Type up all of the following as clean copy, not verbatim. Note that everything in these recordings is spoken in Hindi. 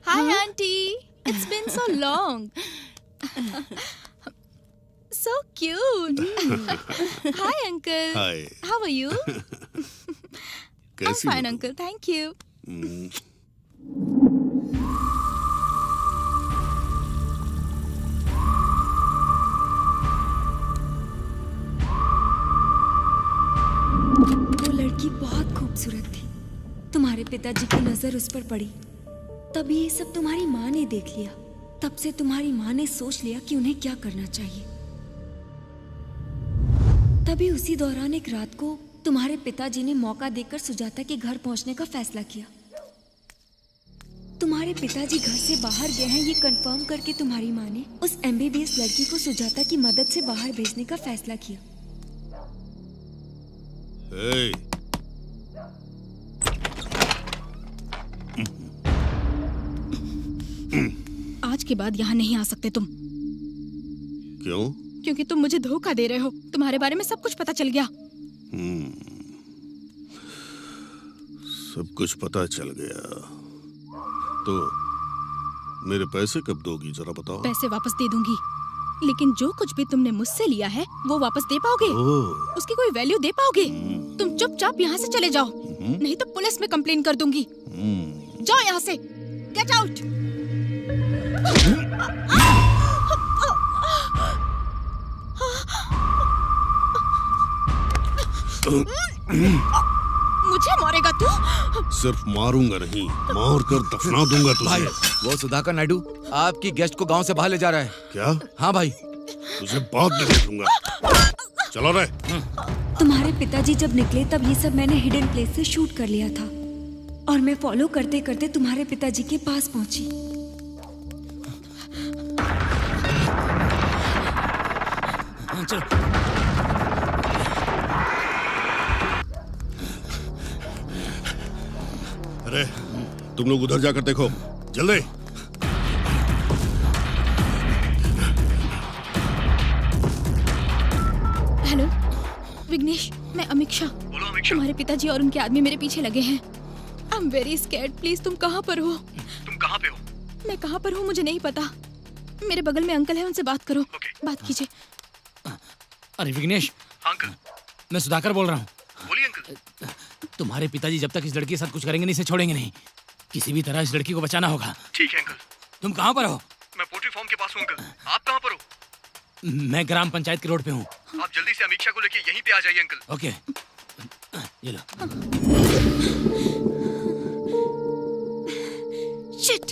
Hi, Auntie. It's been so long. So cute. Hi, Uncle. Hi. How are you? I'm कैसी fine, हो Uncle. Thank you. तुम? वो लड़की बहुत खूबसूरत थी। तुम्हारे पिताजी की नजर उस पर पड़ी, तभी ये सब तुम्हारी माँ ने देख लिया। तब से तुम्हारी माँ ने सोच लिया कि उन्हें क्या करना चाहिए। तभी उसी दौरान एक रात को तुम्हारे पिताजी ने मौका देकर सुजाता के घर पहुंचने का फैसला किया। तुम्हारे पिताजी घर से बाहर गए हैं ये कंफर्म करके तुम्हारी माँ ने उस MBBS लड़की को सुजाता की मदद से बाहर भेजने का फैसला किया। Hey. आज के बाद यहाँ नहीं आ सकते तुम। क्यों? क्योंकि तुम मुझे धोखा दे रहे हो। तुम्हारे बारे में सब कुछ पता चल गया। सब कुछ पता चल गया तो मेरे पैसे कब दोगी जरा बताओ। पैसे वापस दे दूंगी, लेकिन जो कुछ भी तुमने मुझसे लिया है वो वापस दे पाओगे? उसकी कोई वैल्यू दे पाओगे? तुम चुपचाप यहाँ से चले जाओ, नहीं तो पुलिस में कंप्लेन कर दूंगी। जाओ यहाँ से, गेट आउट। मुझे मारेगा तू? सिर्फ मारूंगा नहीं, मार कर दफना दूंगा तुझे। भाई, वो सुधाकर नायडू आपकी गेस्ट को गांव से बाहर ले जा रहा है। क्या? हाँ भाई। तुझे बाद में देखूंगा। चलो रे। तुम्हारे पिताजी जब निकले तब ये सब मैंने हिडन प्लेस से शूट कर लिया था और मैं फॉलो करते करते तुम्हारे पिताजी के पास पहुंची। चलो। अरे तुम लोग उधर जाकर देखो, जल्दी। हेलो विघ्नेश, मैं अमीक्षा। बोलो अमीक्षा। तुम्हारे पिताजी और उनके आदमी मेरे पीछे लगे हैं। I am very scared. Please तुम कहाँ पर हो? तुम कहाँ पे हो? मैं कहाँ पर हूँ मुझे नहीं पता। मेरे बगल में अंकल है, उनसे बात करो। बात कीजिए। अरे विघ्नेश। अंकल। मैं सुधाकर बोल रहा हूँ। बोलिए अंकल। तुम्हारे पिताजी जब तक इस लड़की के साथ कुछ करेंगे नहीं, इसे छोड़ेंगे नहीं। किसी भी तरह इस लड़की को बचाना होगा। ठीक है अंकल। तुम कहाँ पर हो? मैं पोल्ट्री फार्म के पास हूँ अंकल। आप कहाँ पर हो? मैं ग्राम पंचायत के रोड पे हूँ। आप जल्दी से अमीक्षा को लेके यहीं पे आ जाइए अंकल। ओके, ये लो। शिट।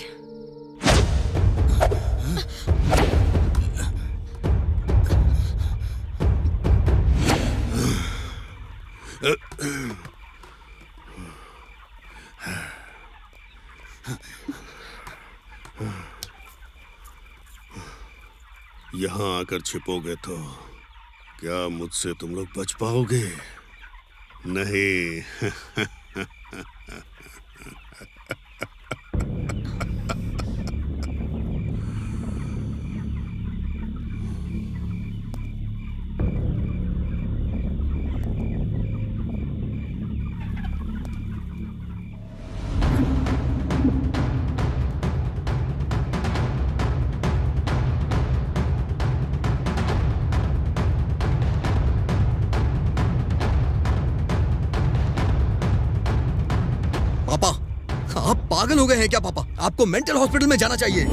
यहाँ आकर छिपोगे तो क्या मुझसे तुम लोग बच पाओगे? नहीं। पापा, आप पागल हो गए हैं क्या पापा? आपको मेंटल हॉस्पिटल में जाना चाहिए।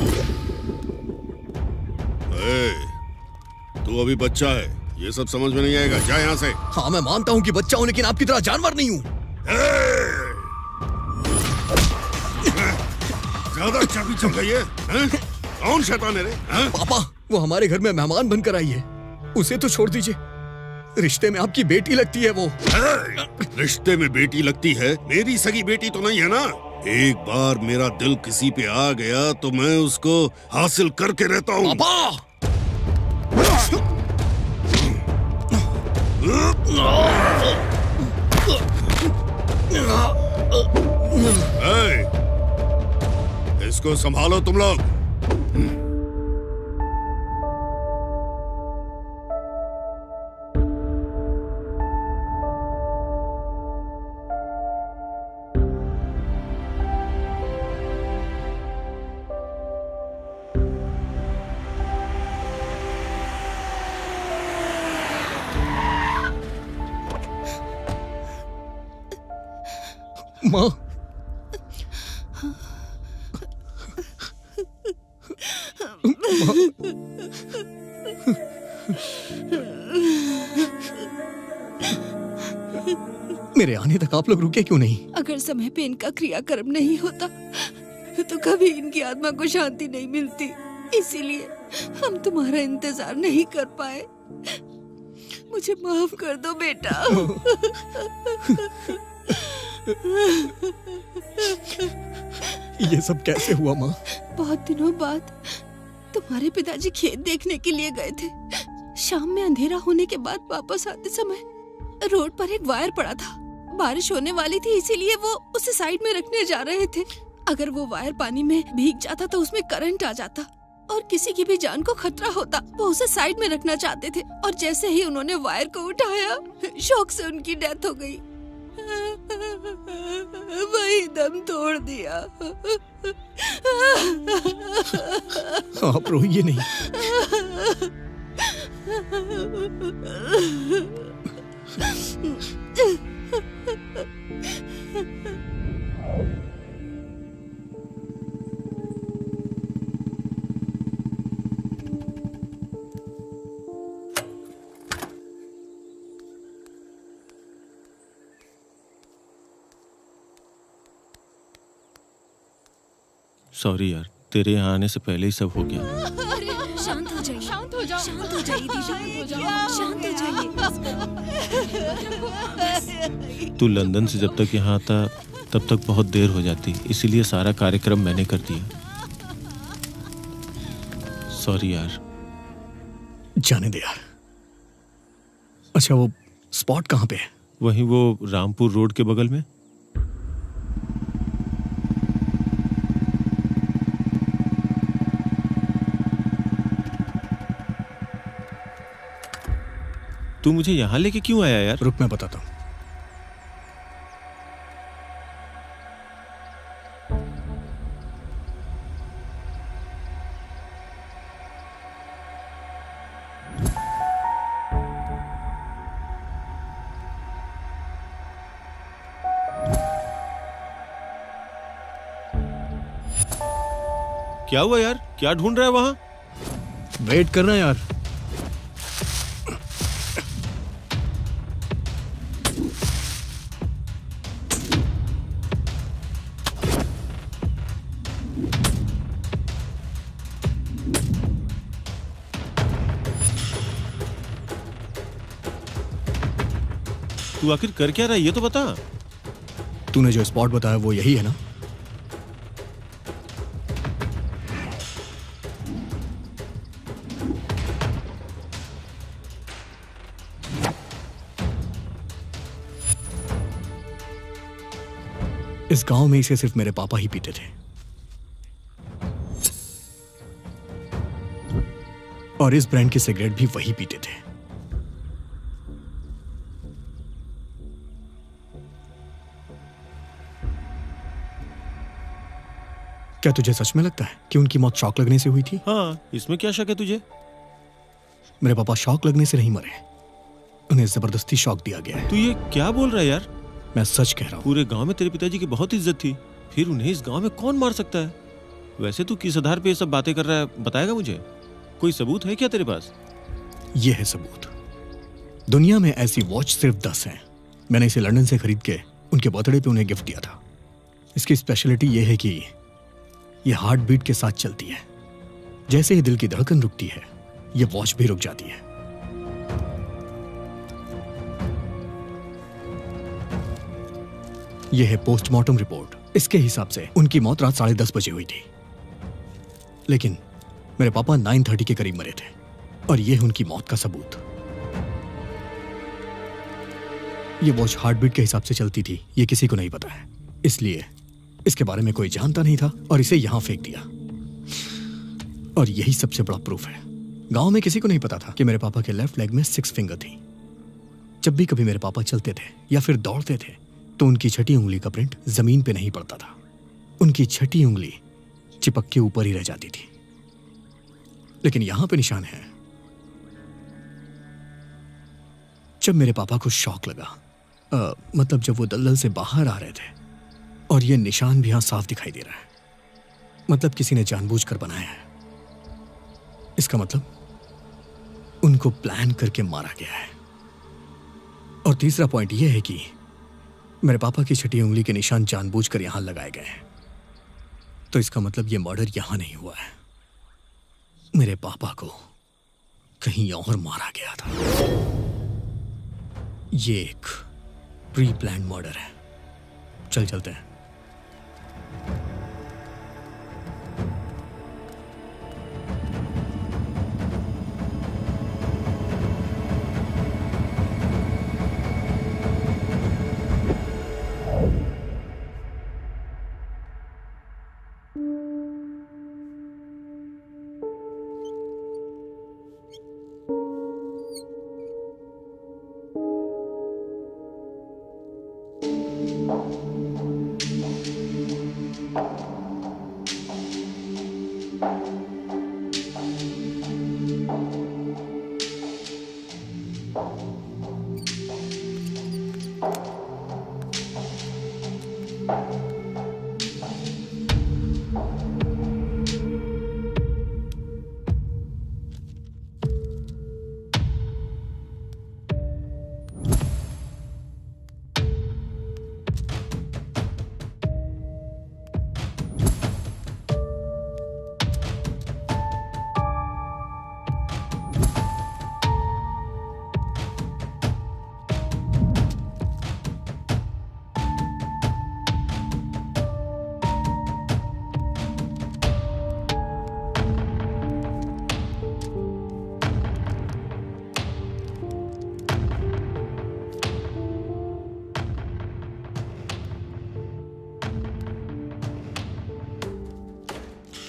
तू अभी बच्चा है, ये सब समझ में नहीं आएगा। जा यहाँ से। हाँ मैं मानता हूँ कि बच्चा हूँ, लेकिन आपकी तरह जानवर नहीं हूँ। ज्यादा चाबी चल गई है? कौन शैतान है रे? पापा, वो हमारे घर में मेहमान बनकर आई है, उसे तो छोड़ दीजिए। रिश्ते में आपकी बेटी लगती है वो। रिश्ते में बेटी लगती है? मेरी सगी बेटी तो नहीं है ना। एक बार मेरा दिल किसी पे आ गया तो मैं उसको हासिल करके रहता हूँ। पापा! इसको संभालो तुम लोग। माँ। मेरे आने तक आप लोग रुके क्यों नहीं? अगर समय पे इनका क्रियाकर्म नहीं होता तो कभी इनकी आत्मा को शांति नहीं मिलती, इसीलिए हम तुम्हारा इंतजार नहीं कर पाए। मुझे माफ कर दो बेटा। ये सब कैसे हुआ माँ? बहुत दिनों बाद तुम्हारे पिताजी खेत देखने के लिए गए थे। शाम में अंधेरा होने के बाद वापस आते समय रोड पर एक वायर पड़ा था। बारिश होने वाली थी, इसीलिए वो उसे साइड में रखने जा रहे थे। अगर वो वायर पानी में भीग जाता तो उसमें करंट आ जाता और किसी की भी जान को खतरा होता। वो उसे साइड में रखना चाहते थे और जैसे ही उन्होंने वायर को उठाया, शौक से उनकी डेथ हो गई। वही दम तोड़ दिया। आप रोइए नहीं। सॉरी यार, तेरे यहाँ आने से पहले ही सब हो गया। शांत हो जाइए, शांत हो जाओ, शांत हो जाइए दीदी, शांत हो जाइए। तू लंदन से जब तक यहाँ आता तब तक बहुत देर हो जाती, इसीलिए सारा कार्यक्रम मैंने कर दिया। सॉरी यार। जाने दे यार। अच्छा, वो स्पॉट कहाँ पे है? वहीं वो रामपुर रोड के बगल में। तू मुझे यहाँ लेके क्यों आया यार? रुक, मैं बताता हूँ। क्या हुआ यार? क्या ढूंढ रहा है वहां? वेट करना यार। तू आखिर कर क्या रहा है ये तो बता। तूने जो स्पॉट बताया वो यही है ना? इस गांव में इसे सिर्फ मेरे पापा ही पीते थे और इस ब्रांड की सिगरेट भी वही पीते थे। क्या तुझे सच में लगता है कि उनकी मौत शॉक लगने से हुई थी? हाँ, इसमें क्या शक है तुझे? मेरे पापा शॉक लगने से नहीं मरे, उन्हें जबरदस्ती शॉक दिया गया है। तू ये क्या बोल रहा है यार? मैं सच कह रहा हूँ। पूरे गांव में तेरे पिताजी की बहुत इज्जत थी, फिर उन्हें इस गांव में कौन मार सकता है? वैसे तू किस आधार पे ये सब बातें कर रहा है, बताएगा मुझे? कोई सबूत है क्या तेरे पास? ये है सबूत। दुनिया में ऐसी वॉच सिर्फ 10 हैं। मैंने इसे लंदन से खरीद के उनके बर्थडे पे उन्हें गिफ्ट दिया था। इसकी स्पेशलिटी ये है कि ये हार्ट बीट के साथ चलती है। जैसे ही दिल की धड़कन रुकती है, ये वॉच भी रुक जाती है। यह है पोस्टमार्टम रिपोर्ट। इसके हिसाब से उनकी मौत रात 10:30 बजे हुई थी, लेकिन मेरे पापा 9:30 के करीब मरे थे और यह है उनकी मौत का सबूत। यह वॉच हार्ट बीट के हिसाब से चलती थी, यह किसी को नहीं पता है, इसलिए इसके बारे में कोई जानता नहीं था और इसे यहां फेंक दिया। और यही सबसे बड़ा प्रूफ है। गांव में किसी को नहीं पता था कि मेरे पापा के लेफ्ट लेग में 6 फिंगर थी। जब भी कभी मेरे पापा चलते थे या फिर दौड़ते थे तो उनकी छठी उंगली का प्रिंट जमीन पे नहीं पड़ता था। उनकी छठी उंगली चिपक के ऊपर ही रह जाती थी। लेकिन यहां पे निशान है। जब मेरे पापा को शॉक लगा, मतलब जब वो दलदल से बाहर आ रहे थे, और ये निशान भी यहां साफ दिखाई दे रहा है, मतलब किसी ने जानबूझकर बनाया है। इसका मतलब उनको प्लान करके मारा गया है। और तीसरा पॉइंट यह है कि मेरे पापा की छठी उंगली के निशान जानबूझकर यहां लगाए गए हैं। तो इसका मतलब यह मर्डर यहां नहीं हुआ है, मेरे पापा को कहीं और मारा गया था। ये एक प्री प्लान मर्डर है। चलते हैं।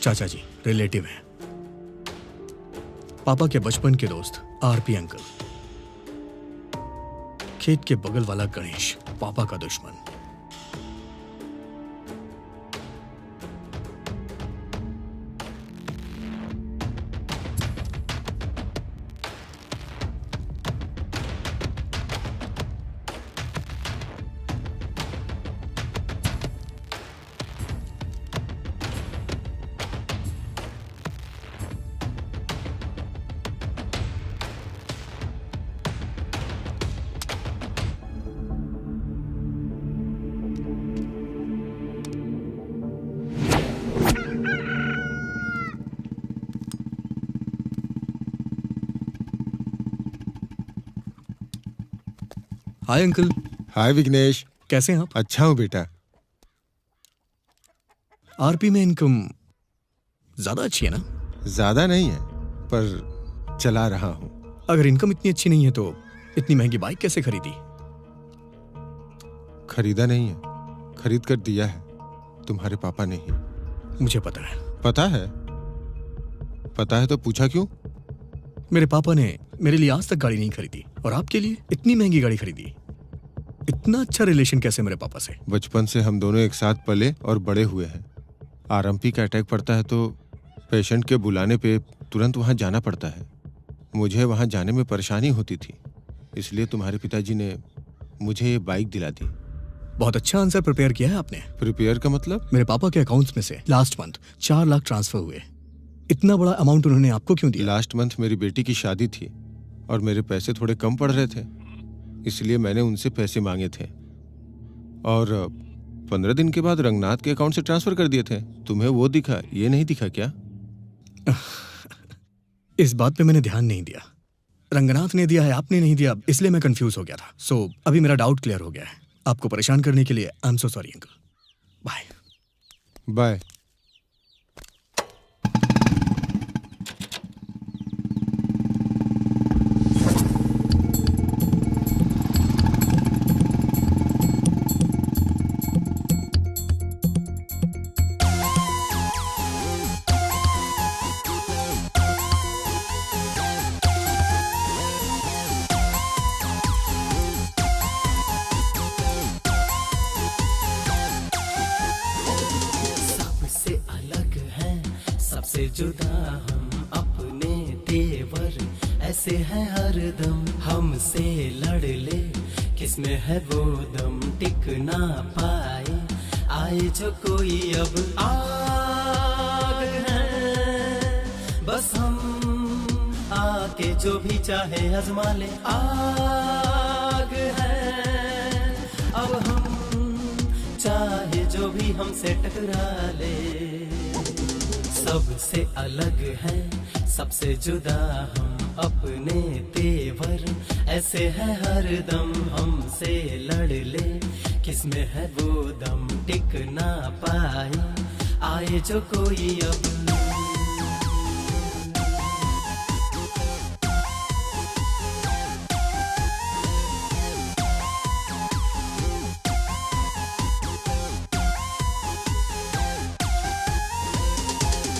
चाचा जी रिलेटिव हैं, पापा के बचपन के दोस्त आरपी अंकल, खेत के बगल वाला गणेश पापा का दुश्मन। Hi uncle. हाय विघ्नेश, कैसे हैं आप? अच्छा हूँ बेटा। आरपी में इनकम ज्यादा अच्छी है ना? ज्यादा नहीं है, पर चला रहा हूँ। अगर इनकम इतनी अच्छी नहीं है तो इतनी महंगी बाइक कैसे खरीदी? खरीदा नहीं है, खरीद कर दिया है, तुम्हारे पापा ने ही। मुझे पता है। पता है? पता है तो पूछा क्यों? मेरे पापा ने मेरे लिए आज तक गाड़ी नहीं खरीदी और आपके लिए इतनी महंगी गाड़ी खरीदी। इतना अच्छा रिलेशन कैसे मेरे पापा से? बचपन से हम दोनों एक साथ पले और बड़े हुए हैं। आरएमपी का अटैक पड़ता है तो पेशेंट के बुलाने पे तुरंत वहां जाना पड़ता है। मुझे वहां जाने में परेशानी होती थी, इसलिए तुम्हारे पिताजी ने मुझे ये बाइक दिला दी। बहुत अच्छा आंसर प्रिपेयर किया है आपने। प्रिपेयर का मतलब? मेरे पापा के अकाउंट्स में से लास्ट मंथ 4 लाख ट्रांसफर हुए। इतना बड़ा अमाउंट उन्होंने आपको क्यों दिया? लास्ट मंथ मेरी बेटी की शादी थी और मेरे पैसे थोड़े कम पड़ रहे थे, इसलिए मैंने उनसे पैसे मांगे थे और 15 दिन के बाद रंगनाथ के अकाउंट से ट्रांसफर कर दिए थे। तुम्हें वो दिखा, ये नहीं दिखा क्या? इस बात पे मैंने ध्यान नहीं दिया। रंगनाथ ने दिया है, आपने नहीं दिया, इसलिए मैं कंफ्यूज हो गया था। सो अभी मेरा डाउट क्लियर हो गया है। आपको परेशान करने के लिए I am so sorry uncle. Bye bye. जुदा हम अपने तेवर ऐसे हैं हरदम, हमसे लड़ ले किसमें है वो दम, टिक ना पाए आए जो कोई अब आग है, बस हम आके जो भी चाहे आजमा ले। आग है अब हम चाहे जो भी हमसे टकरा ले। सबसे अलग है सबसे जुदा हम अपने तेवर, ऐसे है हर दम हमसे लड़ ले। किसमें है वो दम टिक ना पाए, आए जो कोई अब।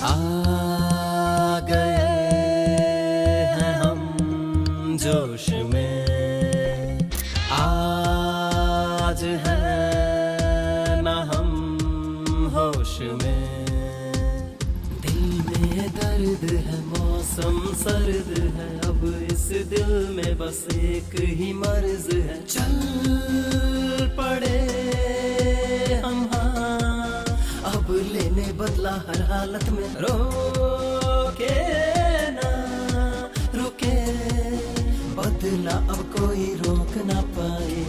आ गए हैं हम जोश में, आज है ना हम होश में। दिल में दर्द है मौसम सर्द है, अब इस दिल में बस एक ही मर्ज है। चल पड़े हम अब लेने बदला हर हालत में। रोके ना रुके बदला अब कोई रोक ना पाए।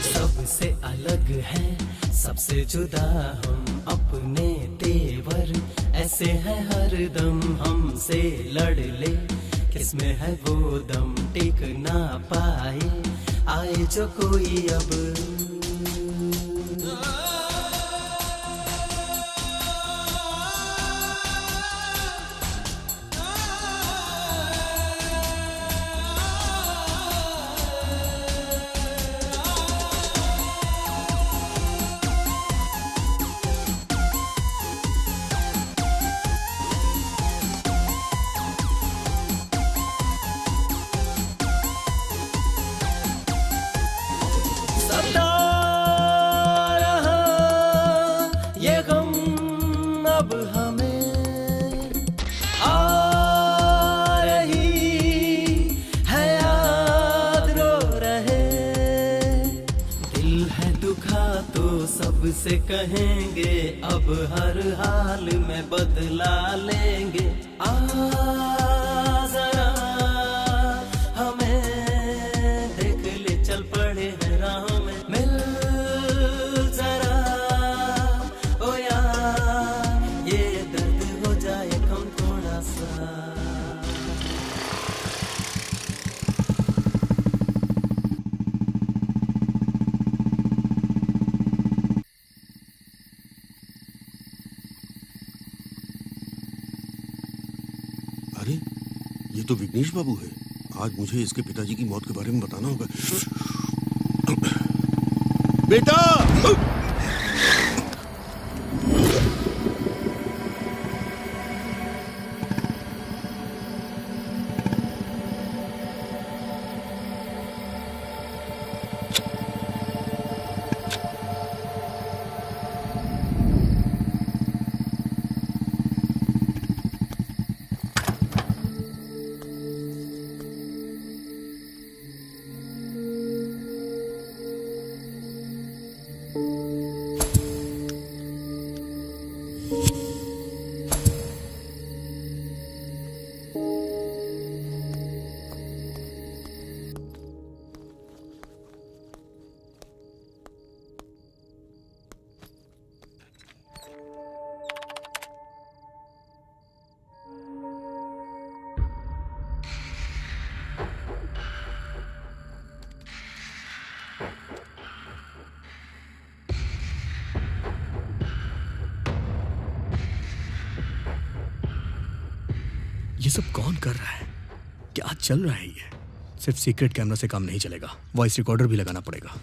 सबसे अलग है सबसे जुदा हम अपने तेवर, ऐसे है हर दम हमसे लड़ ले। किसमें है वो दम टिक ना पाए, आए जो कोई अब। से कहेंगे अब हर हाल में बदला लेंगे। आ जरा हमें देख ले चल पड़े हैं राह में, मिल जरा ओ यार ये दर्द हो जाए कम थोड़ा सा। अरे ये तो विघ्नेश बाबू है। आज मुझे इसके पिताजी की मौत के बारे में बताना होगा। बेटा ये सब कौन कर रहा है? क्या चल रहा है ये? सिर्फ सीक्रेट कैमरा से काम नहीं चलेगा, वॉइस रिकॉर्डर भी लगाना पड़ेगा।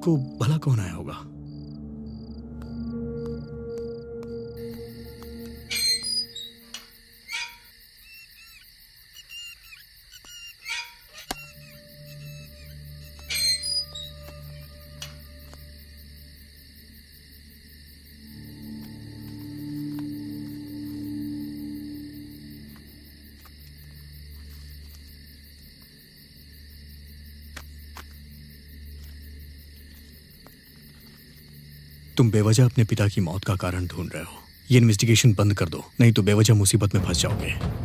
को भला कौन आया होगा? तुम बेवजह अपने पिता की मौत का कारण ढूंढ रहे हो। ये इन्वेस्टिगेशन बंद कर दो, नहीं तो बेवजह मुसीबत में फंस जाओगे।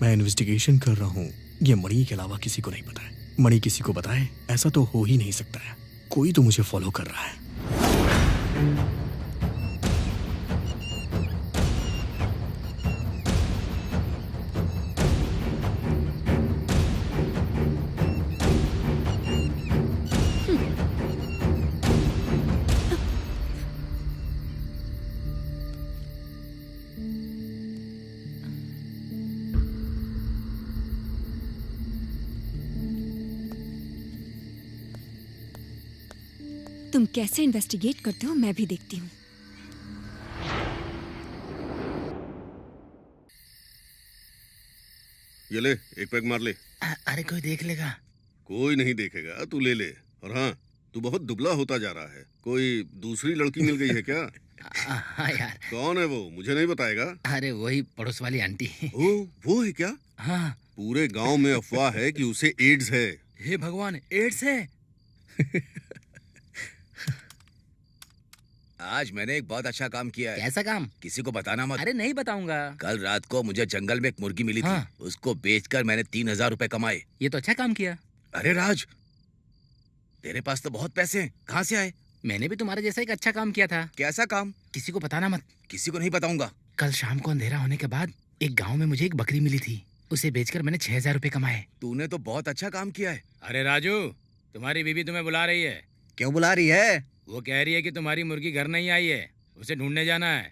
मैं इन्वेस्टिगेशन कर रहा हूँ, ये मणि के अलावा किसी को नहीं पता है। मणि किसी को बताए ऐसा तो हो ही नहीं सकता है। कोई तो मुझे फॉलो कर रहा है। तुम कैसे इन्वेस्टिगेट करते हो मैं भी देखती हूँ। ये ले, एक पैक मार ले। अरे कोई देख लेगा। कोई नहीं देखेगा, तू ले ले। और हाँ, तू बहुत दुबला होता जा रहा है। कोई दूसरी लड़की मिल गई है क्या? हाँ यार। कौन है वो, मुझे नहीं बताएगा? अरे वही पड़ोस वाली आंटी। ओ, वो है क्या? हाँ। पूरे गांव में अफवाह है कि उसे एड्स है। हे भगवान, एड्स है? आज मैंने एक बहुत अच्छा काम किया है। कैसा काम? किसी को बताना मत। अरे नहीं बताऊंगा। कल रात को मुझे जंगल में एक मुर्गी मिली हाँ। थी। उसको बेचकर मैंने 3,000 रुपए कमाए। ये तो अच्छा काम किया। अरे राज, तेरे पास तो बहुत पैसे हैं, कहाँ से आए? मैंने भी तुम्हारे जैसा एक अच्छा काम किया था। कैसा काम? किसी को बताना मत। किसी को नहीं बताऊंगा। कल शाम को अंधेरा होने के बाद एक गाँव में मुझे एक बकरी मिली थी। उसे बेचकर मैंने 6,000 रुपए कमाए। तूने तो बहुत अच्छा काम किया है। अरे राजू, तुम्हारी बीवी तुम्हें बुला रही है। क्यों बुला रही है? वो कह रही है कि तुम्हारी मुर्गी घर नहीं आई है, उसे ढूंढने जाना है।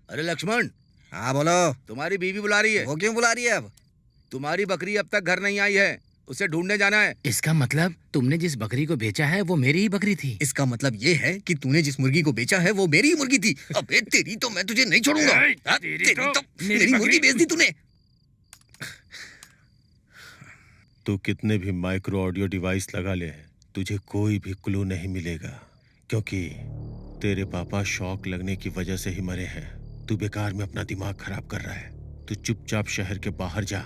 अरे लक्ष्मण। हाँ बोलो। तुम्हारी बीवी बुला रही है। वो क्यों बुला रही है? अब तुम्हारी बकरी अब तक घर नहीं आई है, उसे ढूंढने जाना है। इसका मतलब तुमने जिस बकरी को बेचा है वो मेरी ही बकरी थी। इसका मतलब ये है कि तूने जिस मुर्गी को बेचा है वो मेरी ही मुर्गी थी। अबे तेरी तो मैं तुझे नहीं छोड़ूंगा। तेरी तो मेरी मुर्गी बेच दी तूने। तू कितने भी माइक्रो ऑडियो डिवाइस लगा ले, तुझे कोई भी क्लू नहीं मिलेगा, क्योंकि तेरे पापा शॉक लगने की वजह से ही मरे हैं। तू बेकार में अपना दिमाग खराब कर रहा है। तू चुपचाप शहर के बाहर जा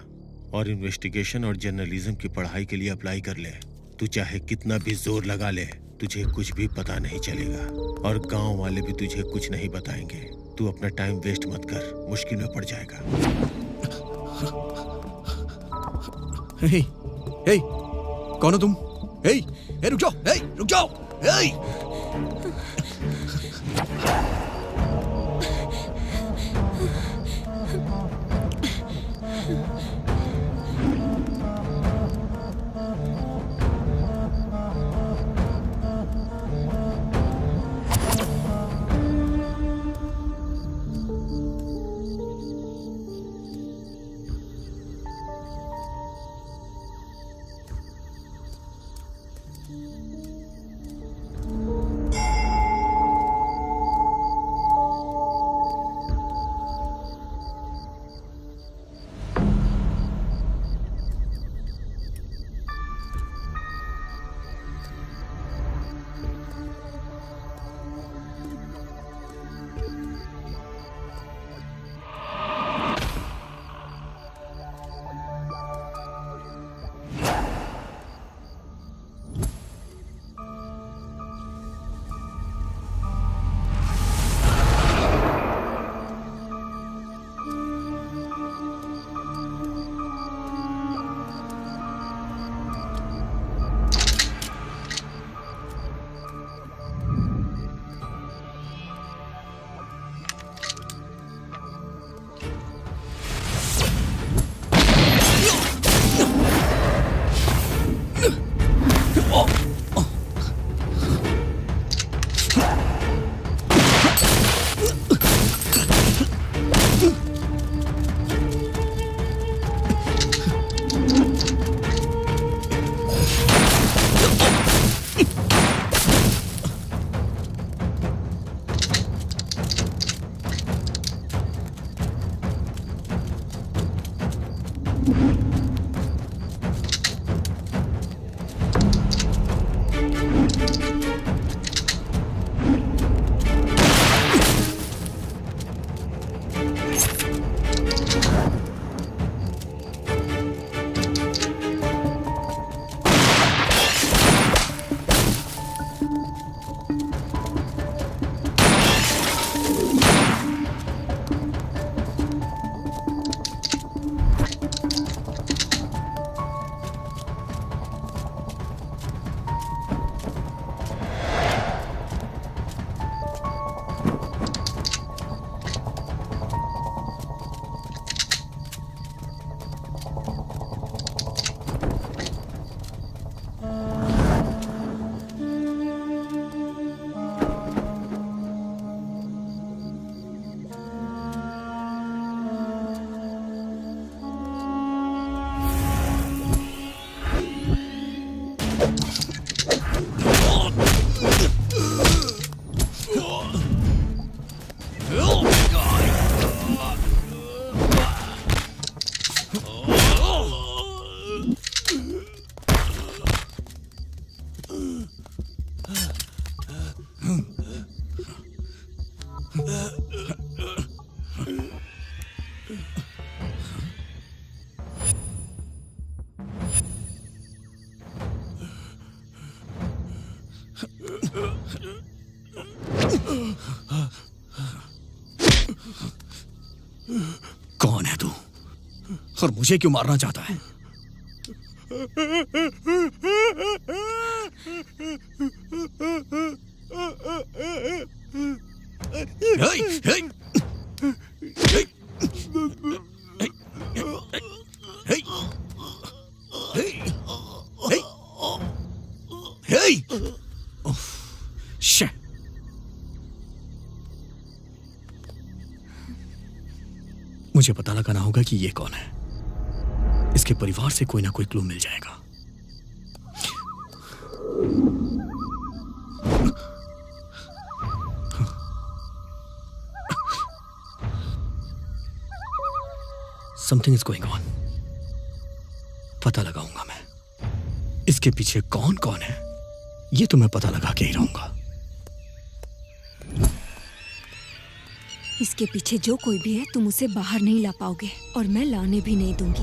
और इन्वेस्टिगेशन और जर्नलिज्म की पढ़ाई के लिए अप्लाई कर ले। तू चाहे कितना भी जोर लगा ले, तुझे कुछ भी पता नहीं चलेगा और गांव वाले भी तुझे कुछ नहीं बताएंगे। तू अपना टाइम वेस्ट मत कर, मुश्किल में पड़ जाएगा। हे, हे, कौन हो तुम? हे, हे, रुक जाओ, हे, रुक जाओ, हे। कौन है तू और मुझे क्यों मारना चाहता है? मुझे पता लगाना होगा कि ये कौन है। इसके परिवार से कोई ना कोई क्लू मिल जाएगा। Something is going on. पता लगाऊंगा मैं इसके पीछे कौन कौन है। ये तो मैं पता लगा के ही रहूंगा। इसके पीछे जो कोई भी है तुम उसे बाहर नहीं ला पाओगे और मैं लाने भी नहीं दूंगी।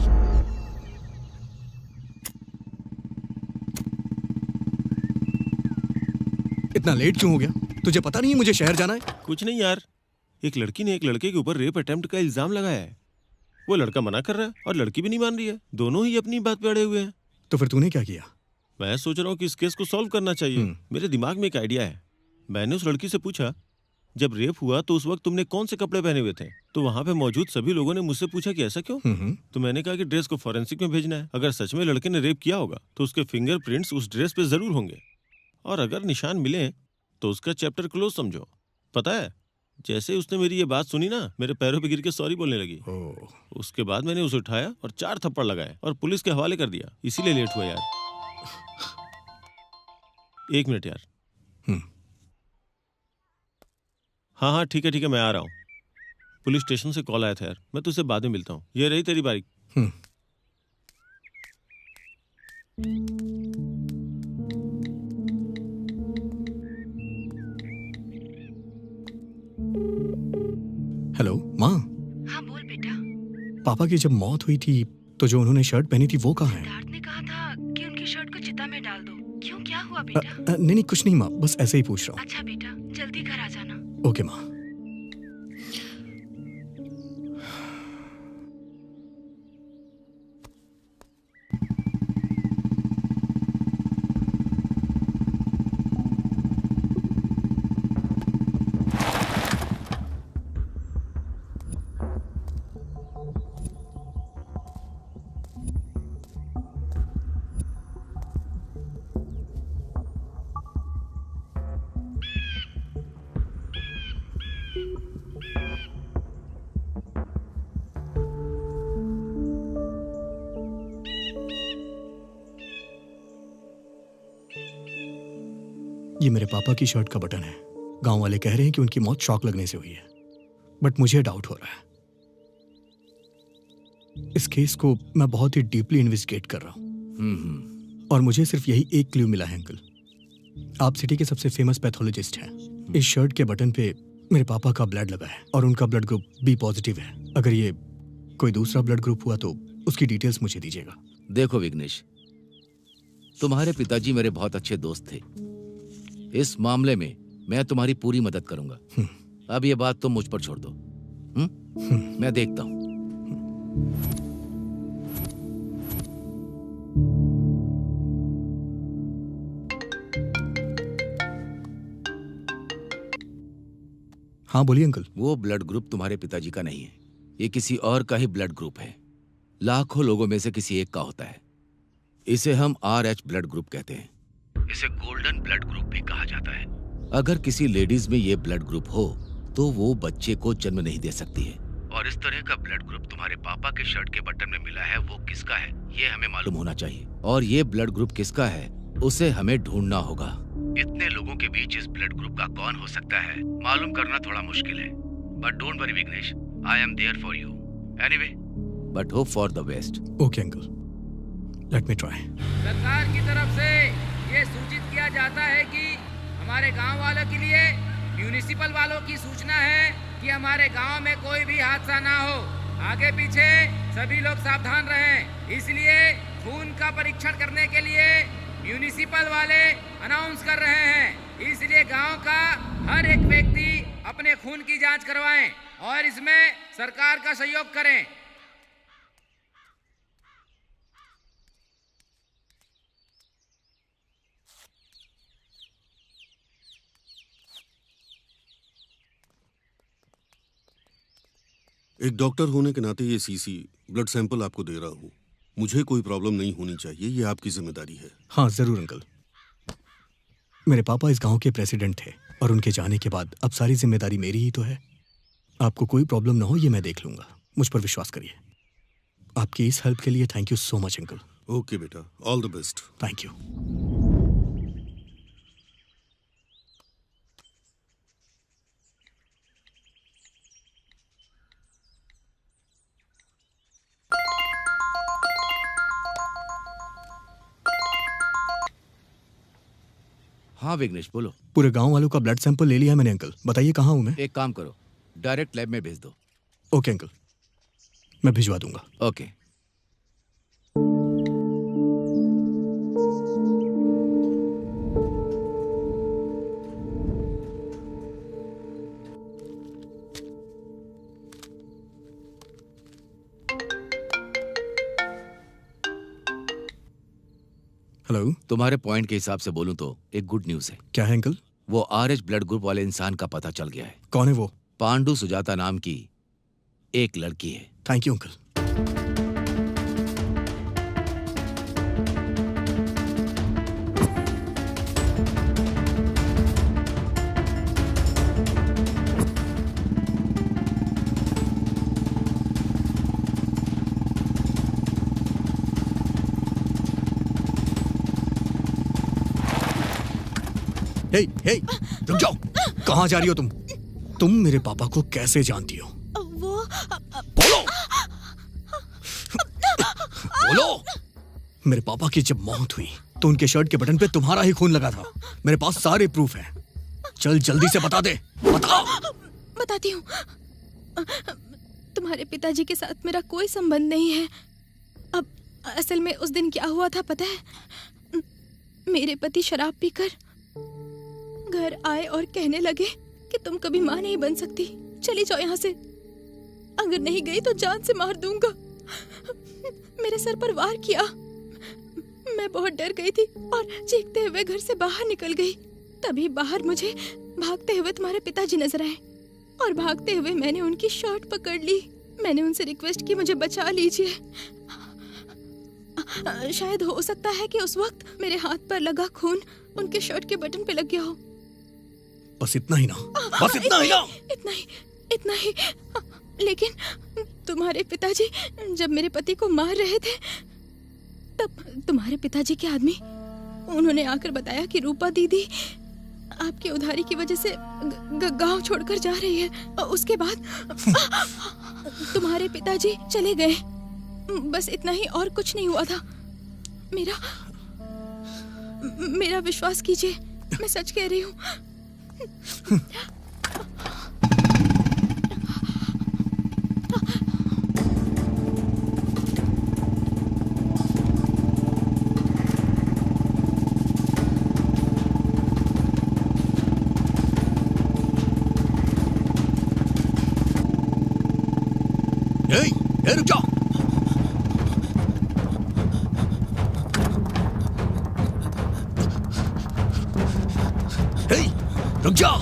इतना लेट क्यों हो गया? तुझे पता नहीं है मुझे शहर जाना है? कुछ नहीं यार, एक लड़की ने एक लड़के के ऊपर रेप अटेम्प्ट का इल्जाम लगाया है। वो लड़का मना कर रहा है और लड़की भी नहीं मान रही है। दोनों ही अपनी बात पे अड़े हुए हैं। तो फिर तूने क्या किया? मैं सोच रहा हूँ कि इस केस को सॉल्व करना चाहिए। मेरे दिमाग में एक आइडिया है। मैंने उस लड़की से पूछा, जब रेप हुआ तो उस वक्त तुमने कौन से कपड़े पहने हुए थे? तो वहाँ पे मौजूद सभी लोगों ने मुझसे पूछा कि ऐसा क्यों? तो मैंने कहा कि ड्रेस को फॉरेंसिक में भेजना है। अगर सच में लड़के ने रेप किया होगा तो उसके फिंगरप्रिंट्स उस ड्रेस पे जरूर होंगे, और अगर निशान मिले तो उसका चैप्टर क्लोज समझो। पता है, जैसे उसने मेरी ये बात सुनी ना, मेरे पैरों पे गिर के सॉरी बोलने लगी। उसके बाद मैंने उसे उठाया और 4 थप्पड़ लगाए और पुलिस के हवाले कर दिया। इसीलिए लेट हुआ यार। 1 मिनट यार। हाँ ठीक है मैं आ रहा हूँ। पुलिस स्टेशन से कॉल आया था यार, मैं तुझसे बाद में मिलता हूँ। ये रही तेरी बारी। हेलो माँ। हाँ बोल बेटा। पापा की जब मौत हुई थी तो जो उन्होंने शर्ट पहनी थी वो कहाँ है? सिद्धार्थ ने कहा था कि उनकी शर्ट को चिता में डाल दो। क्यों, क्या हुआ बेटा? नहीं कुछ नहीं माँ, बस ऐसे ही पूछ रहा हूँ। अच्छा बेटा, जल्दी घर आ जाना। ओके माँ। ये मेरे पापा की शर्ट का बटन है। गांव वाले कह रहे हैं कि उनकी मौत शॉक लगने से हुई है, बट मुझे डाउट हो रहा है। इस केस को मैं बहुत ही डीपली इन्वेस्टिगेट कर रहा हूँ और मुझे सिर्फ यही एक क्लू मिला है अंकल। आप सिटी के सबसे फेमस पैथोलॉजिस्ट हैं। इस शर्ट के बटन पे मेरे पापा का ब्लड लगा है और उनका ब्लड ग्रुप बी पॉजिटिव है। अगर ये कोई दूसरा ब्लड ग्रुप हुआ तो उसकी डिटेल्स मुझे दीजिएगा। देखो विघ्नेश, तुम्हारे पिताजी मेरे बहुत अच्छे दोस्त थे। इस मामले में मैं तुम्हारी पूरी मदद करूंगा। अब ये बात तुम मुझ पर छोड़ दो। मैं देखता हूं। हाँ बोलिए अंकल। वो ब्लड ग्रुप तुम्हारे पिताजी का नहीं है, ये किसी और का ही ब्लड ग्रुप है। लाखों लोगों में से किसी एक का होता है। इसे हम RH ब्लड ग्रुप कहते हैं। इसे गोल्डन ब्लड ग्रुप भी कहा जाता है। अगर किसी लेडीज में ये ब्लड ग्रुप हो तो वो बच्चे को जन्म नहीं दे सकती है। और इस तरह का ब्लड ग्रुप तुम्हारे पापा के शर्ट के बटन में मिला है, वो किसका है ये हमें मालूम होना चाहिए। और ये ब्लड ग्रुप किसका है उसे हमें ढूंढना होगा। इतने लोगों के बीच इस ब्लड ग्रुप का कौन हो सकता है मालूम करना थोड़ा मुश्किल है। But don't worry Vighnesh, I am there for you. Anyway, but hope for the best. Okay uncle, let me try. सरकार की तरफ से ये सूचित किया जाता है कि हमारे गांव वालों के लिए म्यूनिसिपल वालों की सूचना है कि हमारे गांव में कोई भी हादसा ना हो। आगे पीछे सभी लोग सावधान रहें। इसलिए खून का परीक्षण करने के लिए म्यूनिसिपल वाले अनाउंस कर रहे हैं। इसलिए गांव का हर एक व्यक्ति अपने खून की जांच करवाएं और इसमें सरकार का सहयोग करें। एक डॉक्टर होने के नाते ये सीसी ब्लड सैंपल आपको दे रहा हूँ। मुझे कोई प्रॉब्लम नहीं होनी चाहिए, ये आपकी जिम्मेदारी है। हाँ जरूर अंकल। मेरे पापा इस गांव के प्रेसिडेंट थे और उनके जाने के बाद अब सारी जिम्मेदारी मेरी ही तो है। आपको कोई प्रॉब्लम ना हो ये मैं देख लूंगा, मुझ पर विश्वास करिए। आपकी इस हेल्प के लिए thank you so much uncle. Okay बेटा, all the best. Thank you. हाँ विघ्नेश बोलो। पूरे गांव वालों का ब्लड सैंपल ले लिया है मैंने अंकल। बताइए कहाँ हूँ मैं? एक काम करो, डायरेक्ट लैब में भेज दो। ओके अंकल, मैं भिजवा दूंगा। ओके। हेलो। तुम्हारे पॉइंट के हिसाब से बोलूं तो एक गुड न्यूज है। क्या है अंकल? वो RH ब्लड ग्रुप वाले इंसान का पता चल गया है। कौन है वो? पांडु सुजाता नाम की एक लड़की है। Thank you uncle. Hey hey, रुक जाओ। कहाँ जा रही हो तुम? तुम मेरे पापा को कैसे जानती हो? वो बोलो। बोलो। मेरे पापा की जब मौत हुई तो उनके शर्ट के बटन पे तुम्हारा ही खून लगा था। मेरे पास सारे प्रूफ हैं। चल जल्दी से बता दे। बता। बताती हूँ। तुम्हारे पिताजी के साथ मेरा कोई संबंध नहीं है। अब असल में उस दिन क्या हुआ था पता है? मेरे पति शराब पीकर घर आए और कहने लगे कि तुम कभी माँ नहीं बन सकती, चली जाओ यहाँ से। अगर नहीं गई तो जान से मार दूंगा। मेरे सर पर वार किया। मैं बहुत डर गई थी और चीखते हुए घर से बाहर निकल गई। तभी बाहर मुझे भागते हुए तुम्हारे पिताजी नजर आए और भागते हुए मैंने उनकी शर्ट पकड़ ली। मैंने उनसे रिक्वेस्ट की मुझे बचा लीजिए। शायद हो सकता है कि उस वक्त मेरे हाथ पर लगा खून उनके शर्ट के बटन पे लग गया हो। बस इतना ही ना? बस इतना ही ना? इतना ही। लेकिन तुम्हारे पिताजी जब मेरे पति को मार रहे थे तब तुम्हारे पिताजी के आदमी उन्होंने आकर बताया कि रूपा दीदी आपकी उधारी की वजह से गांव छोड़कर जा रही है। और उसके बाद तुम्हारे पिताजी चले गए। बस इतना ही, और कुछ नहीं हुआ था। मेरा विश्वास कीजिए, मैं सच कह रही हूँ। रुक जाओ। रुक जाओ।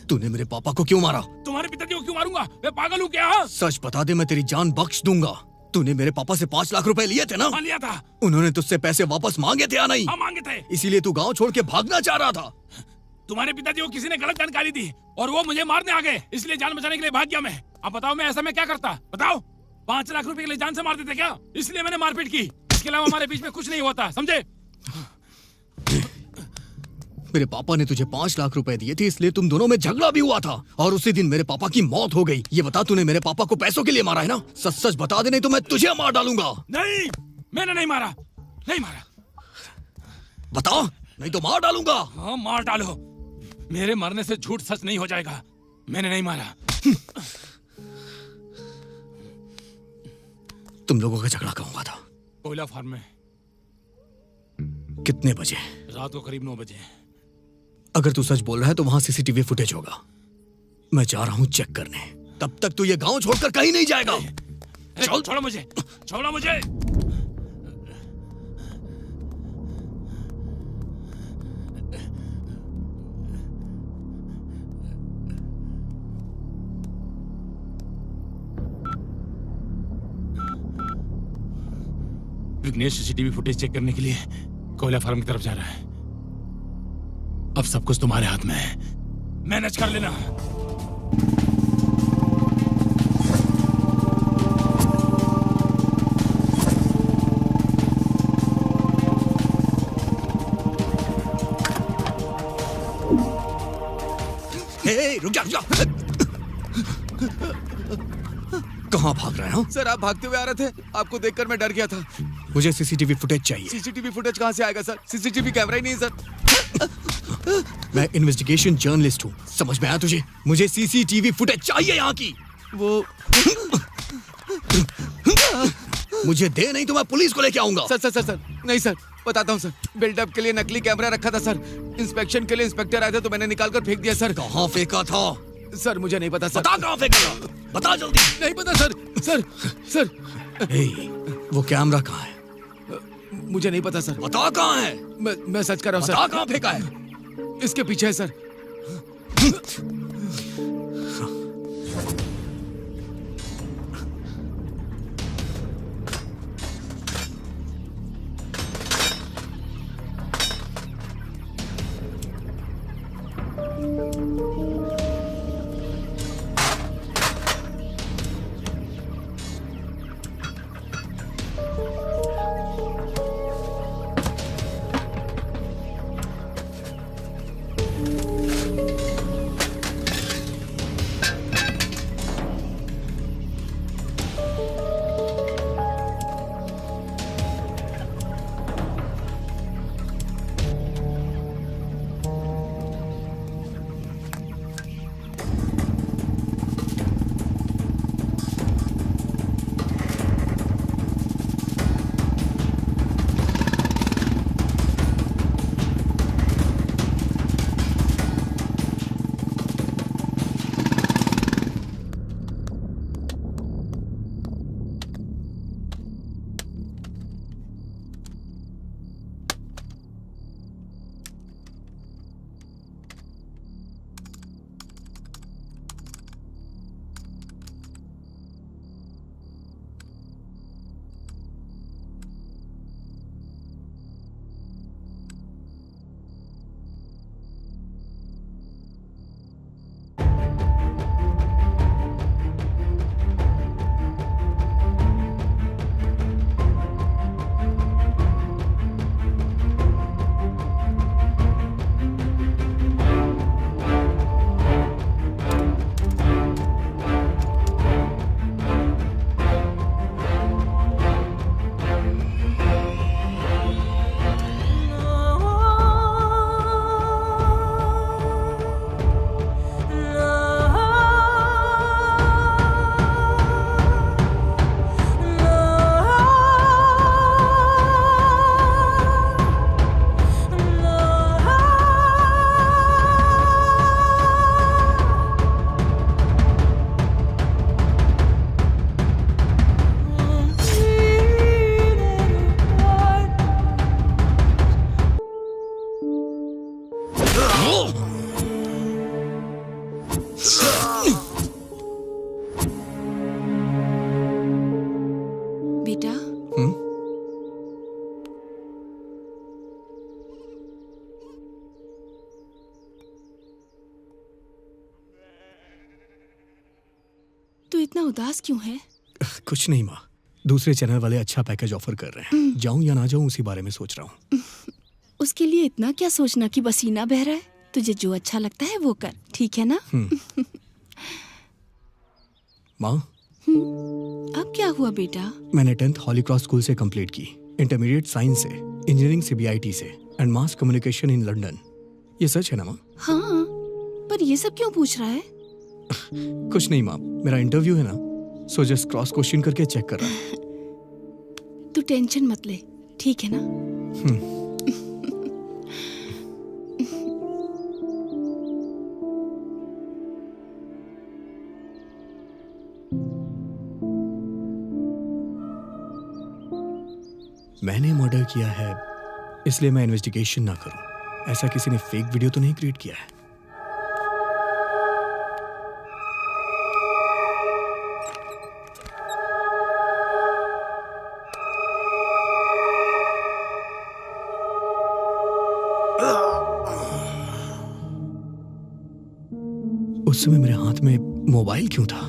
तूने मेरे पापा को क्यों मारा? तुम्हारे पिताजी को क्यों मारूंगा? मैं पागल हूँ क्या? सच बता दे, मैं तेरी जान बख्श दूंगा। तूने मेरे पापा से 5 लाख रुपए लिए थे ना? हाँ, लिया था। उन्होंने तुझसे पैसे वापस मांगे थे या नहीं? हाँ, मांगे थे। इसीलिए तू गांव छोड़ के भागना चाह रहा था। तुम्हारे पिताजी को किसी ने गलत जानकारी दी और वो मुझे मारने आ गए, इसलिए जान बचाने के लिए भाग गया मैं। अब बताओ मैं ऐसा मैं क्या करता? बताओ। 5 लाख रुपए के लिए जान से मार देते क्या? इसलिए मैंने मारपीट की। इसके अलावा हमारे बीच में कुछ नहीं होता, समझे? मेरे पापा ने तुझे 5 लाख रुपए दिए थे, इसलिए तुम दोनों में झगड़ा भी हुआ था और उसी दिन मेरे पापा की मौत हो गई। ये बता, तूने मेरे पापा को पैसों के लिए मारा है ना? सच सच बता दे, नहीं तो मैं तुझे मार डालूंगा। नहीं, मैंने नहीं मारा। नहीं मारा। बता, नहीं तो मार डालूंगा। हाँ, मार डालो। मेरे मरने से झूठ सच नहीं हो जाएगा। मैंने नहीं मारा। तुम लोगों का झगड़ा कहाँ हुआ था? कोयला फार्म में। कितने बजे? रात को करीब 9 बजे। अगर तू सच बोल रहा है तो वहां सीसीटीवी फुटेज होगा। मैं जा रहा हूँ चेक करने। तब तक तू ये गांव छोड़कर कहीं नहीं जाएगा। चल, छोड़ो मुझे, छोड़ो मुझे। विघ्नेश सीसीटीवी फुटेज चेक करने के लिए कोयला फार्म की तरफ जा रहा है। अब सब कुछ तुम्हारे हाथ में है, मैनेज कर लेना। रुक जा, रुक जा। कहाँ भाग रहे हो? सर, आप भागते हुए आ रहे थे, आपको देखकर मैं डर गया था। मुझे सीसीटीवी फुटेज चाहिए। सीसीटीवी फुटेज कहाँ से आएगा सर? सीसीटीवी कैमरा ही नहीं सर। मैं इन्वेस्टिगेशन जर्नलिस्ट हूँ, समझ में आया तुझे? मुझे सीसीटीवी फुटेज चाहिए यहाँ की। वो मुझे दे, नहीं तो मैं पुलिस को लेके आऊंगा। सर सर सर सर नहीं सर, बताता हूँ सर। बिल्डअप के लिए नकली कैमरा रखा था सर। इंस्पेक्शन के लिए इंस्पेक्टर आए थे तो मैंने निकाल कर फेंक दिया सर। कहाँ फेंका था? सर मुझे नहीं पता सर। बता कहाँ फेंका था? बता जल्दी। नहीं पता सर। सर सर वो कैमरा कहाँ है? मुझे नहीं पता सर। बता कहाँ है? मैं सच कर रहा हूँ सर। बता कहाँ फेंका है? इसके पीछे है सर। बेटा तू इतना उदास क्यों है? कुछ नहीं माँ, दूसरे चैनल वाले अच्छा पैकेज ऑफर कर रहे हैं। जाऊं या ना जाऊं उसी बारे में सोच रहा हूँ। उसके लिए इतना क्या सोचना कि पसीना बह रहा है। तुझे जो अच्छा लगता है वो कर, ठीक है ना? माँ अब क्या हुआ बेटा? मैंने 10th हॉली क्रॉस स्कूल से कंप्लीट की, इंटरमीडिएट साइंस से, इंजीनियरिंग CBIT से and mass communication in London. ये सच है ना माँ? हाँ, पर ये सब क्यों पूछ रहा है? कुछ नहीं माँ, मेरा इंटरव्यू है ना, सो जस्ट क्रॉस क्वेश्चन करके चेक कर रहा हूँ। तू टेंशन मत ले, ठीक है ना? मैंने मर्डर किया है इसलिए मैं इन्वेस्टिगेशन ना करूं। ऐसा किसी ने फेक वीडियो तो नहीं क्रिएट किया है। उस समय मेरे हाथ में मोबाइल क्यों था?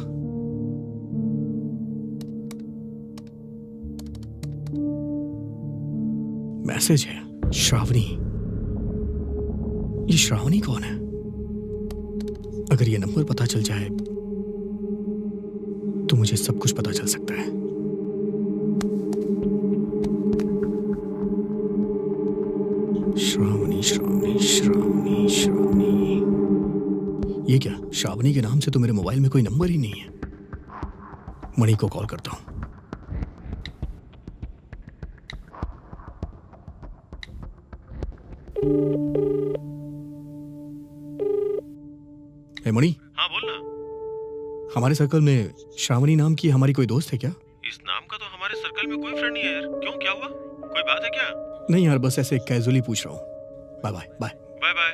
मैसेज है, श्रावणी। ये श्रावणी कौन है? अगर ये नंबर पता चल जाए तो मुझे सब कुछ पता चल सकता है। श्रावणी श्रावणी श्रावणी श्रावणी। ये क्या, श्रावणी के नाम से तो मेरे मोबाइल में कोई नंबर ही नहीं है। मणि को कॉल करता हूं। मणि। हाँ बोलना। हमारे सर्कल में श्रावणी नाम की हमारी कोई दोस्त है क्या? इस नाम का तो हमारे सर्कल में कोई फ्रेंड नहीं है यार। क्यों, क्या हुआ? कोई बात है क्या? नहीं यार, बस ऐसे कैजुअली पूछ रहा हूँ। Bye bye bye bye bye.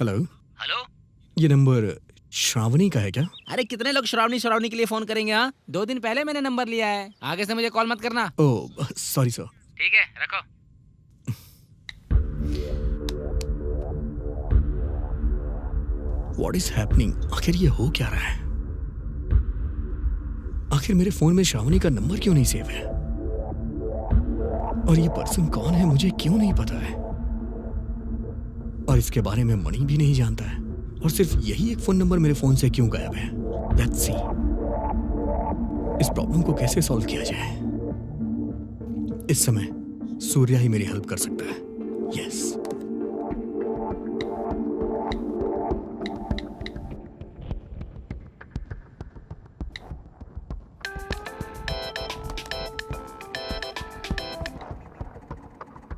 Hello hello, ये नंबर श्रावणी का है क्या? अरे कितने लोग श्रावणी श्रावणी के लिए फोन करेंगे? हाँ, 2 दिन पहले मैंने नंबर लिया है। आगे से मुझे कॉल मत करना। Oh sorry sir. ठीक है, रखो। What is happening? आखिर ये हो क्या रहा है? आखिर मेरे फोन में श्रावणी का नंबर क्यों नहीं सेव है? और ये पर्सन कौन है मुझे क्यों नहीं पता है? और इसके बारे में मणि भी नहीं जानता है। और सिर्फ यही एक फोन नंबर मेरे फोन से क्यों गायब है? Let's see. इस प्रॉब्लम को कैसे सॉल्व किया जाए? इस समय सूर्या ही मेरी हेल्प कर सकता है। यस।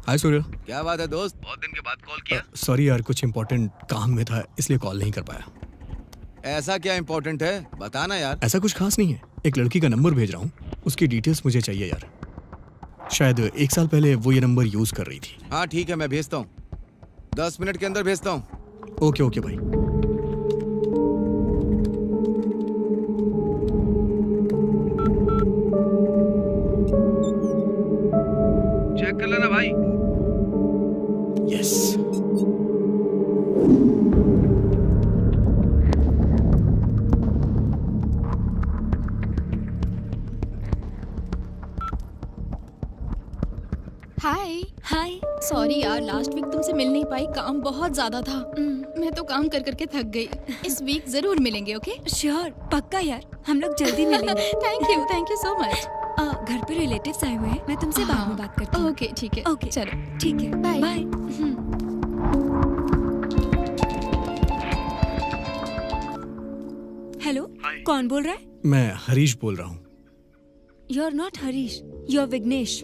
हाय सूर्या। क्या बात है दोस्त? बहुत दिन के बाद कॉल किया। सॉरी यार, कुछ इंपॉर्टेंट काम में था इसलिए कॉल नहीं कर पाया। ऐसा क्या इंपॉर्टेंट है, बताना यार। ऐसा कुछ खास नहीं है, एक लड़की का नंबर भेज रहा हूँ, उसकी डिटेल्स मुझे चाहिए यार। शायद 1 साल पहले वो ये नंबर यूज कर रही थी। हाँ ठीक है, मैं भेजता हूँ। 10 मिनट के अंदर भेजता हूँ। ओके ओके भाई। चेक कर लेना भाई। यस। हाय। हाय। सॉरी यार, लास्ट वीक तुमसे मिल नहीं पाई, काम बहुत ज्यादा था। मैं तो काम कर करके थक गई। इस वीक जरूर मिलेंगे। ओके श्योर, पक्का यार, हम लोग जल्दी मिलेंगे। Thank you so much. घर पे रिलेटिव्स आए हुए हैं, मैं तुमसे बाद में बात करती हूँ। ओके ठीक है। ओके चलो ठीक है, बाय बाय। हेलो, कौन बोल रहा है? मैं हरीश बोल रहा हूँ। You are not Harish, you are Vighnesh.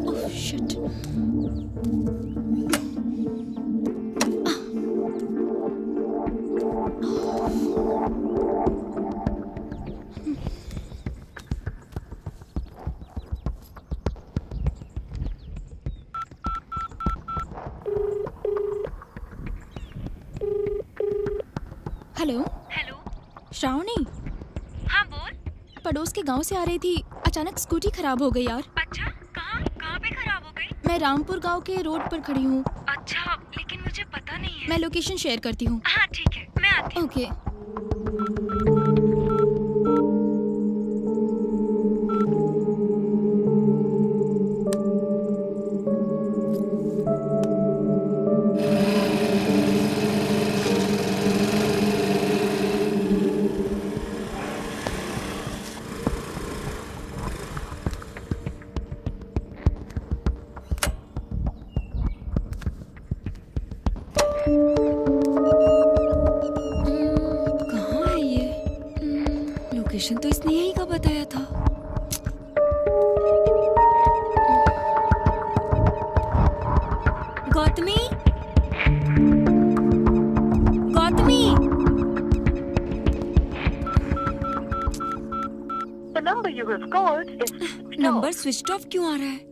Oh shit. Hello. Hello. Shravani. हाँ बोल। पड़ोस के गांव से आ रही थी, अचानक स्कूटी खराब हो गई यार। अच्छा, कहाँ पे खराब हो गई? मैं रामपुर गांव के रोड पर खड़ी हूँ। अच्छा, लेकिन मुझे पता नहीं है। मैं लोकेशन शेयर करती हूँ। हाँ ठीक है, मैं आती हूँ। ओके। कहाँ है ये? लोकेशन तो इसने यहीं का बताया था। Gautami, Gautami. The number you have called is number switch off क्यों आ रहा है?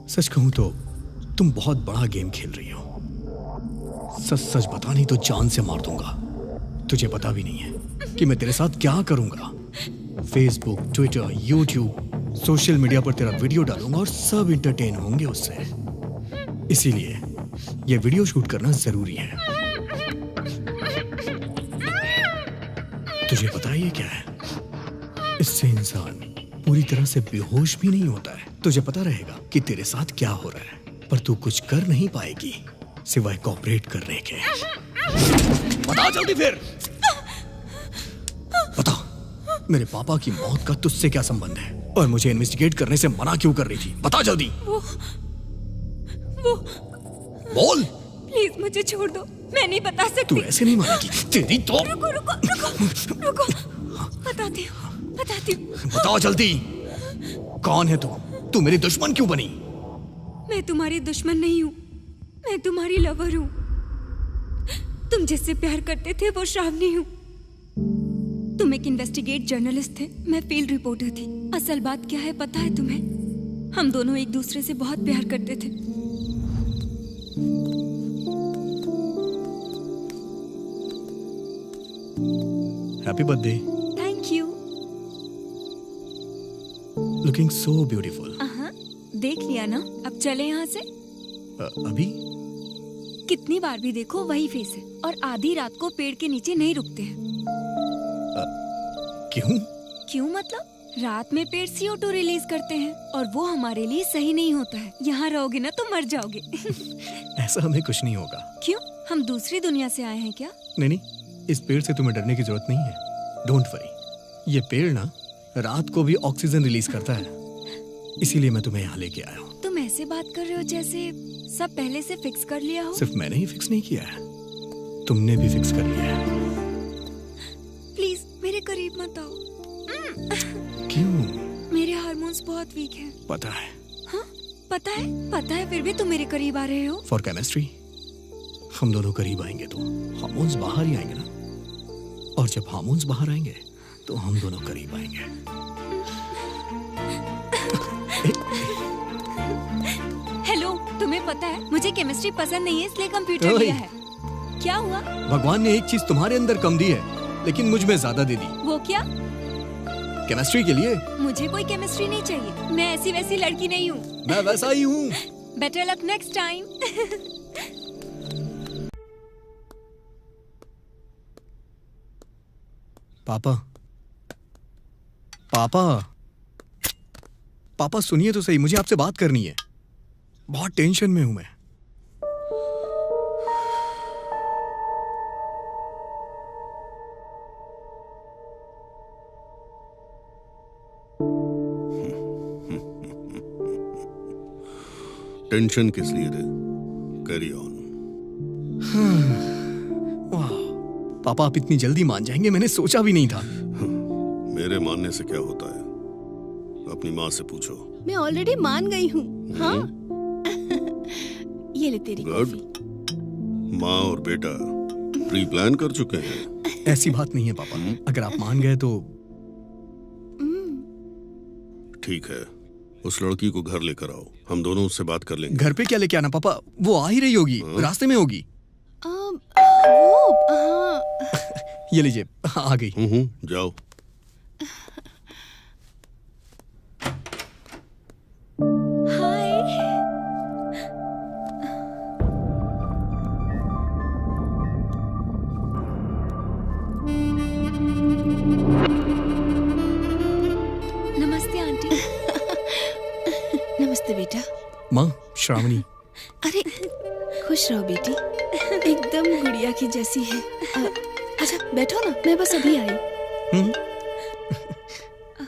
सच कहूं तो तुम बहुत बड़ा गेम खेल रही हो। सच सच बता, नहीं तो जान से मार दूंगा। तुझे पता भी नहीं है कि मैं तेरे साथ क्या करूंगा। Facebook, Twitter, YouTube, social media पर तेरा वीडियो डालूंगा और सब इंटरटेन होंगे उससे। इसीलिए ये वीडियो शूट करना जरूरी है। तुझे पता है ये क्या है? इससे इंसान पूरी तरह से बेहोश भी नहीं होता है। तुझे पता रहेगा कि तेरे साथ क्या हो रहा है, पर तू कुछ कर नहीं पाएगी सिवाय कोऑपरेट करने के। बता जल्दी फिर। बता, मेरे पापा की मौत का तुझसे क्या संबंध है और मुझे इन्वेस्टिगेट करने से मना क्यों कर रही थी? बता जल्दी। वो बोल। प्लीज मुझे छोड़ दो, मैं नहीं बता सकती। तू ऐसे नहीं मानेगी तेरी तो। रुको रुको रुको रुको, बताती हूँ बताती हूँ। बताओ जल्दी, कौन है तू? तू मेरी दुश्मन क्यों बनी? मैं तुम्हारी दुश्मन नहीं हूँ, मैं तुम्हारी लवर हूँ। तुम जिससे प्यार करते थे वो श्रावणी हूँ। तुम एक इन्वेस्टिगेट जर्नलिस्ट थे, मैं फील्ड रिपोर्टर थी। असल बात क्या है पता है तुम्हें? हम दोनों एक दूसरे से बहुत प्यार करते थे। Happy birthday. Thank you. Looking so beautiful. देख लिया ना, अब चले यहाँ से। अभी? कितनी बार भी देखो वही फेस है, और आधी रात को पेड़ के नीचे नहीं रुकते हैं। क्यों? क्यों मतलब? रात में पेड़ CO2 रिलीज करते हैं और वो हमारे लिए सही नहीं होता है। यहाँ रहोगे ना तो मर जाओगे। ऐसा हमें कुछ नहीं होगा। क्यों? हम दूसरी दुनिया से आए हैं क्या? नहीं नहीं, इस पेड़ से तुम्हें डरने की जरूरत नहीं है। डोंट वरी, ये पेड़ ना रात को भी ऑक्सीजन रिलीज करता है, इसीलिए मैं तुम्हें यहाँ लेके आया हूँ। तुम ऐसे बात कर रहे हो जैसे सब पहले से फिक्स कर लिया हो। सिर्फ मैंने ही फिक्स नहीं किया है, तुमने भी फिक्स कर लिया है। प्लीज मेरे करीब मत आओ। क्यों? मेरे हार्मोन्स बहुत वीक हैं। पता है। हाँ पता है, फिर भी तुम मेरे करीब आ रहे हो। For chemistry. हम दोनों करीब आएंगे तो हार्मोन्स बाहर ही आएंगे ना, और जब हार्मोन्स बाहर आएंगे तो हम दोनों करीब आएंगे। हेलो, तुम्हें पता है मुझे केमिस्ट्री पसंद नहीं है, इसलिए कंप्यूटर लिया है। क्या हुआ? भगवान ने एक चीज तुम्हारे अंदर कम दी है, लेकिन मुझ में ज्यादा दे दी। वो क्या? केमिस्ट्री के लिए। मुझे कोई केमिस्ट्री नहीं चाहिए, मैं ऐसी वैसी लड़की नहीं हूँ। मैं वैसा ही हूँ। Better luck next time. पापा, पापा, पापा सुनिए तो सही, मुझे आपसे बात करनी है। बहुत टेंशन में हूं मैं। टेंशन किस लिए रे? Carry on. वाह, पापा आप इतनी जल्दी मान जाएंगे, मैंने सोचा भी नहीं था। मेरे मानने से क्या होता है, अपनी माँ से पूछो। मैं ऑलरेडी मान गई हूँ। हाँ? ये ले तेरी कॉफी। माँ और बेटा प्री प्लान कर चुके हैं। ऐसी बात नहीं है पापा, अगर आप मान गए तो। ठीक है, उस लड़की को घर लेकर आओ, हम दोनों उससे बात कर लेंगे। घर पे क्या लेके आना पापा, वो आ ही रही होगी, रास्ते में होगी। ये लीजिए, आ गई। जाओ। नमस्ते आंटी। नमस्ते बेटा। माँ, श्रावणी। अरे खुश रहो बेटी, एकदम गुड़िया की जैसी है। अच्छा बैठो ना, मैं बस अभी आई।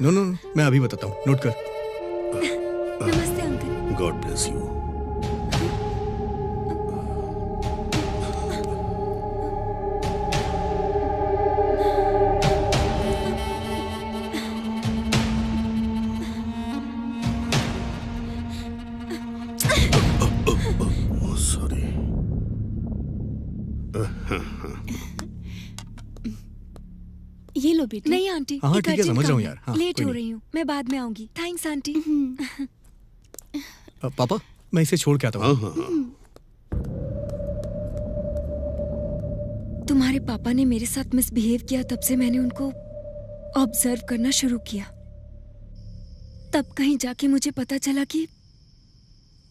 नो नो, मैं अभी बताता हूँ, नोट कर। नमस्ते अंकल। God bless you. ये लो बेटी। नहीं आंटी, हाँ, एक ठीक है, अर्जेंट समझ रहा हूँ काम है। यार। हाँ, लेट कोई हो नहीं। रही हूँ, मैं बाद में आऊंगी। Thanks aunty. पापा मैं इसे छोड़ के आता हूँ। तुम्हारे पापा ने मेरे साथ मिसबिहेव किया, तब से मैंने उनको ऑब्जर्व करना शुरू किया। तब कहीं जाके मुझे पता चला कि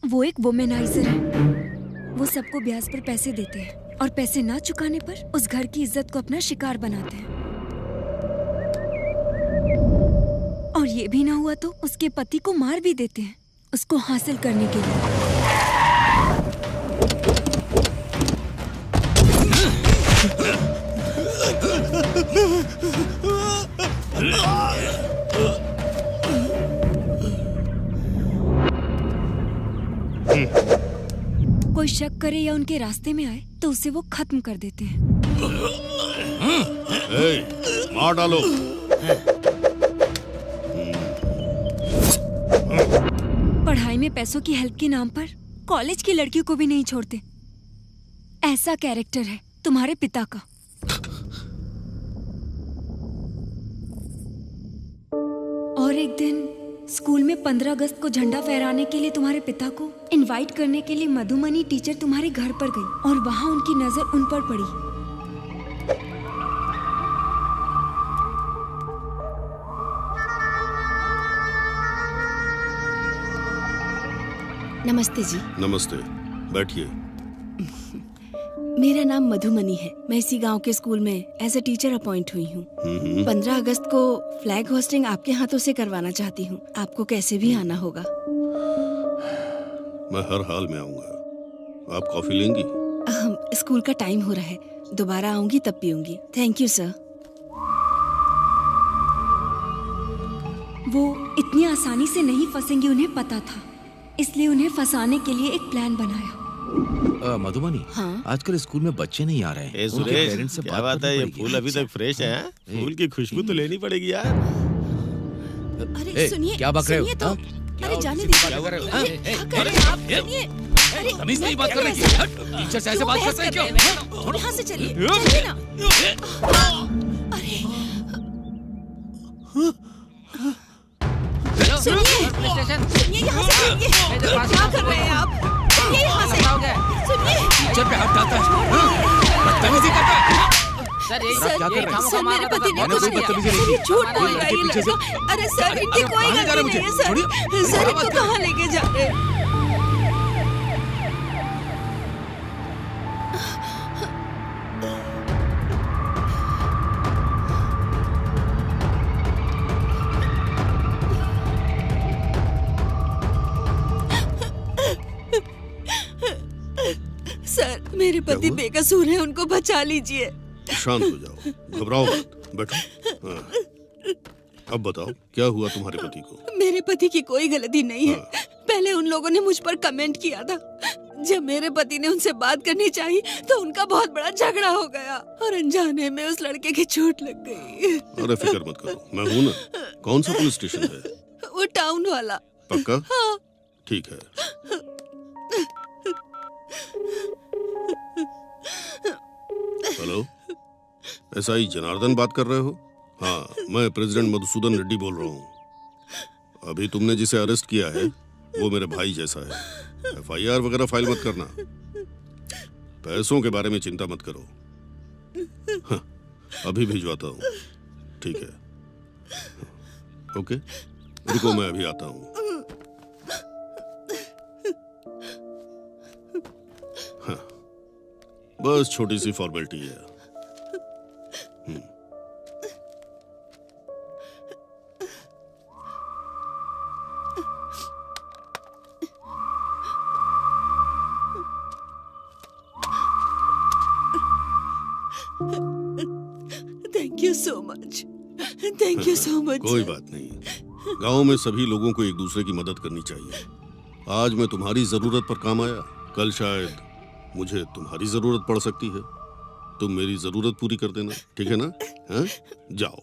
वो एक वुमेनाइजर है। वो सबको ब्याज पर पैसे देते हैं और पैसे ना चुकाने पर उस घर की इज्जत को अपना शिकार बनाते हैं। और ये भी ना हुआ तो उसके पति को मार भी देते हैं, उसको हासिल करने के लिए। कोई शक करे या उनके रास्ते में आए तो उसे वो खत्म कर देते हैं। मार डालो। पढ़ाई में पैसों की हेल्प के नाम पर कॉलेज की लड़कियों को भी नहीं छोड़ते। ऐसा कैरेक्टर है तुम्हारे पिता का। और एक दिन स्कूल में 15 अगस्त को झंडा फहराने के लिए तुम्हारे पिता को इनवाइट करने के लिए मधुमनी टीचर तुम्हारे घर पर गई और वहां उनकी नजर उन पर पड़ी। नमस्ते जी। नमस्ते, बैठिए। मेरा नाम मधुमनी है, मैं इसी गांव के स्कूल में एज ए टीचर अपॉइंट हुई हूँ। 15 अगस्त को फ्लैग होस्टिंग आपके हाथों से करवाना चाहती हूँ, आपको कैसे भी आना होगा। मैं हर हाल में आऊंगा। आप कॉफी लेंगी? स्कूल का टाइम हो रहा है, दोबारा आऊंगी तब पीऊंगी। Thank you sir. वो इतनी आसानी से नहीं फंसेंगे, उन्हें पता था, इसलिए उन्हें फंसाने के लिए एक प्लान बनाया। मधुमनी, हाँ? आजकल स्कूल में बच्चे नहीं आ रहे हैं। ए उनके सुरेश, पेरेंट्स से क्या बात है? ये फूल अभी तक फ्रेश है? फूल की खुशबू तो लेनी पड़ेगी यार। अरे सुनिए, क्या बक रहे हो? सुनिए तो। अरे जाने दीजिए। क्या कर रहे हैं आप? सुनिए। अरे तमीज नहीं बात कर रही थी। टीचर से ऐसे बात करते हैं क्या? यहाँ से चलिए, चलिए ना। अरे सुनिए, यहाँ से चलिए। क्या कर रहे हैं आप? चलिए यहाँ से। सुनिए। टीचर पे हाथ डालता है, बदतमीजी करता है। सर क्या कर रहे हैं? सर मेरे पति ने कुछ नहीं किया। सर ये झूठ बोल रहा है ये लड़का। अरे सर इनकी कोई गलती नहीं है सर। सर इनको कहाँ लेके जा रहे हैं? सर मेरे पति बेकसूर हैं, उनको बचा लीजिए। शांत हो जाओ, घबराओ मत, बैठो। हाँ। अब बताओ क्या हुआ तुम्हारे पति को? मेरे पति की कोई गलती नहीं है। पहले उन लोगों ने मुझ पर कमेंट किया था। जब मेरे पति ने उनसे बात करनी चाहिए तो उनका बहुत बड़ा झगड़ा हो गया और अनजाने में उस लड़के की चोट लग गई। अरे फिक्र मत करो, मैं हूँ ना। कौन सा पुलिस स्टेशन है? वो टाउन वाला। पक्का? हाँ। ठीक है। हेलो, एसआई जनार्दन बात कर रहे हो? हाँ, मैं प्रेसिडेंट मधुसूदन रेड्डी बोल रहा हूँ। अभी तुमने जिसे अरेस्ट किया है वो मेरे भाई जैसा है। एफआईआर वगैरह फाइल मत करना। पैसों के बारे में चिंता मत करो। हाँ, अभी भिजवाता हूँ। ठीक है, ओके, रुको मैं अभी आता हूँ। हाँ, बस छोटी सी फॉर्मेलिटी है। Thank you so much. Thank you so much. कोई बात नहीं। गांव में सभी लोगों को एक दूसरे की मदद करनी चाहिए। आज मैं तुम्हारी जरूरत पर काम आया, कल शायद मुझे तुम्हारी जरूरत पड़ सकती है। तुम मेरी जरूरत पूरी कर देना, ठीक है ना? हाँ? जाओ।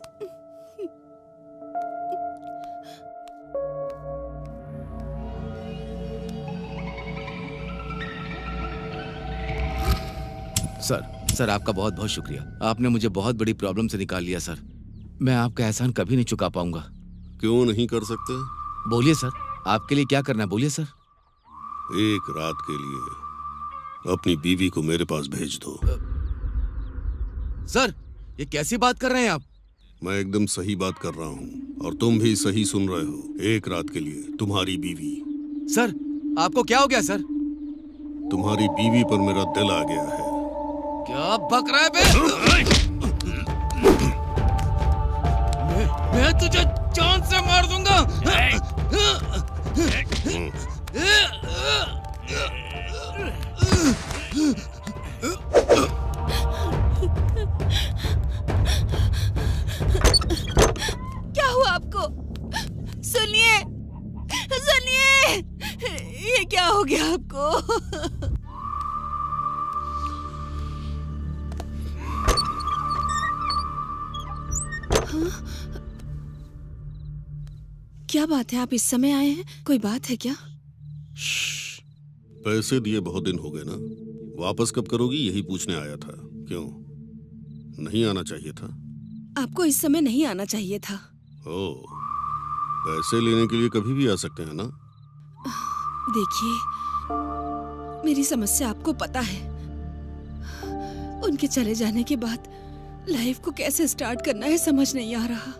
सर आपका बहुत बहुत शुक्रिया। आपने मुझे बहुत बड़ी प्रॉब्लम से निकाल लिया सर। मैं आपका एहसान कभी नहीं चुका पाऊंगा। क्यों नहीं कर सकते? बोलिए सर, आपके लिए क्या करना है, बोलिए सर। एक रात के लिए अपनी बीवी को मेरे पास भेज दो। सर ये कैसी बात कर रहे हैं आप? मैं एकदम सही बात कर रहा हूँ और तुम भी सही सुन रहे हो। एक रात के लिए तुम्हारी बीवी। सर आपको क्या हो गया सर? तुम्हारी बीवी पर मेरा दिल आ गया है। क्या बक रहा है बे? मैं तुझे जान से मार दूंगा। क्या हुआ आपको? सुनिए, सुनिए, ये क्या हो गया आपको? क्या बात है, आप इस समय आए हैं? कोई बात है क्या? पैसे दिए बहुत दिन हो गए ना, वापस कब करोगी यही पूछने आया था। क्यों नहीं आना चाहिए था? आपको इस समय नहीं आना चाहिए था। ओ, पैसे लेने के लिए कभी भी आ सकते हैं ना? देखिए, मेरी समस्या आपको पता है। उनके चले जाने के बाद लाइफ को कैसे स्टार्ट करना है समझ नहीं आ रहा।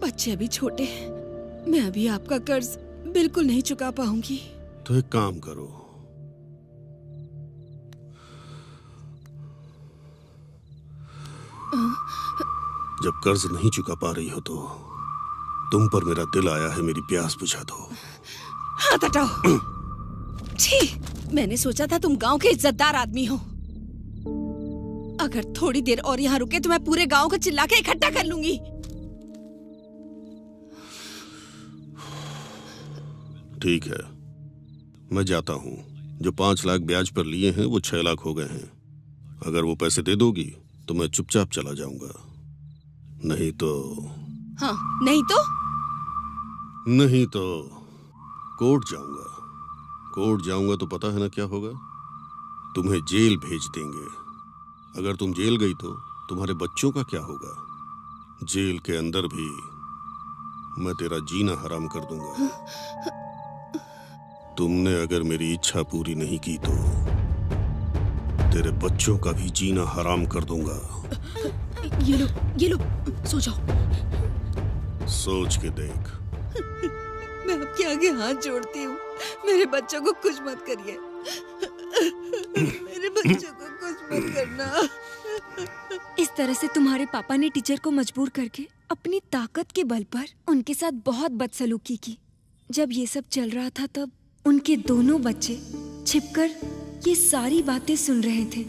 बच्चे अभी छोटे हैं, मैं अभी आपका कर्ज बिल्कुल नहीं चुका पाऊंगी। तो एक काम करो, जब कर्ज नहीं चुका पा रही हो तो तुम पर मेरा दिल आया है, मेरी प्यास बुझा दो। हाथ हटाओ। छी, मैंने सोचा था तुम गांव के इज्जतदार आदमी हो। अगर थोड़ी देर और यहाँ रुके तो मैं पूरे गांव को चिल्ला के इकट्ठा कर लूंगी। ठीक है, मैं जाता हूँ। जो 5 लाख ब्याज पर लिए हैं वो 6 लाख हो गए हैं। अगर वो पैसे दे दोगी तो मैं चुपचाप चला जाऊंगा। नहीं तो नहीं तो कोर्ट जाऊंगा। कोर्ट जाऊंगा तो पता है ना क्या होगा? तुम्हें जेल भेज देंगे। अगर तुम जेल गई तो तुम्हारे बच्चों का क्या होगा? जेल के अंदर भी मैं तेरा जीना हराम कर दूंगा। तुमने अगर मेरी इच्छा पूरी नहीं की तो तेरे बच्चों का भी जीना हराम कर दूंगा। ये लो, सो जाओ। सोच के देख। मैं आपके आगे हाथ जोड़ती हूँ, मेरे बच्चों को कुछ मत करिए। मेरे बच्चों को कुछ मत करना। इस तरह से तुम्हारे पापा ने टीचर को मजबूर करके अपनी ताकत के बल पर उनके साथ बहुत बदसलूकी की। जब ये सब चल रहा था तब उनके दोनों बच्चे छिपकर ये सारी बातें सुन रहे थे।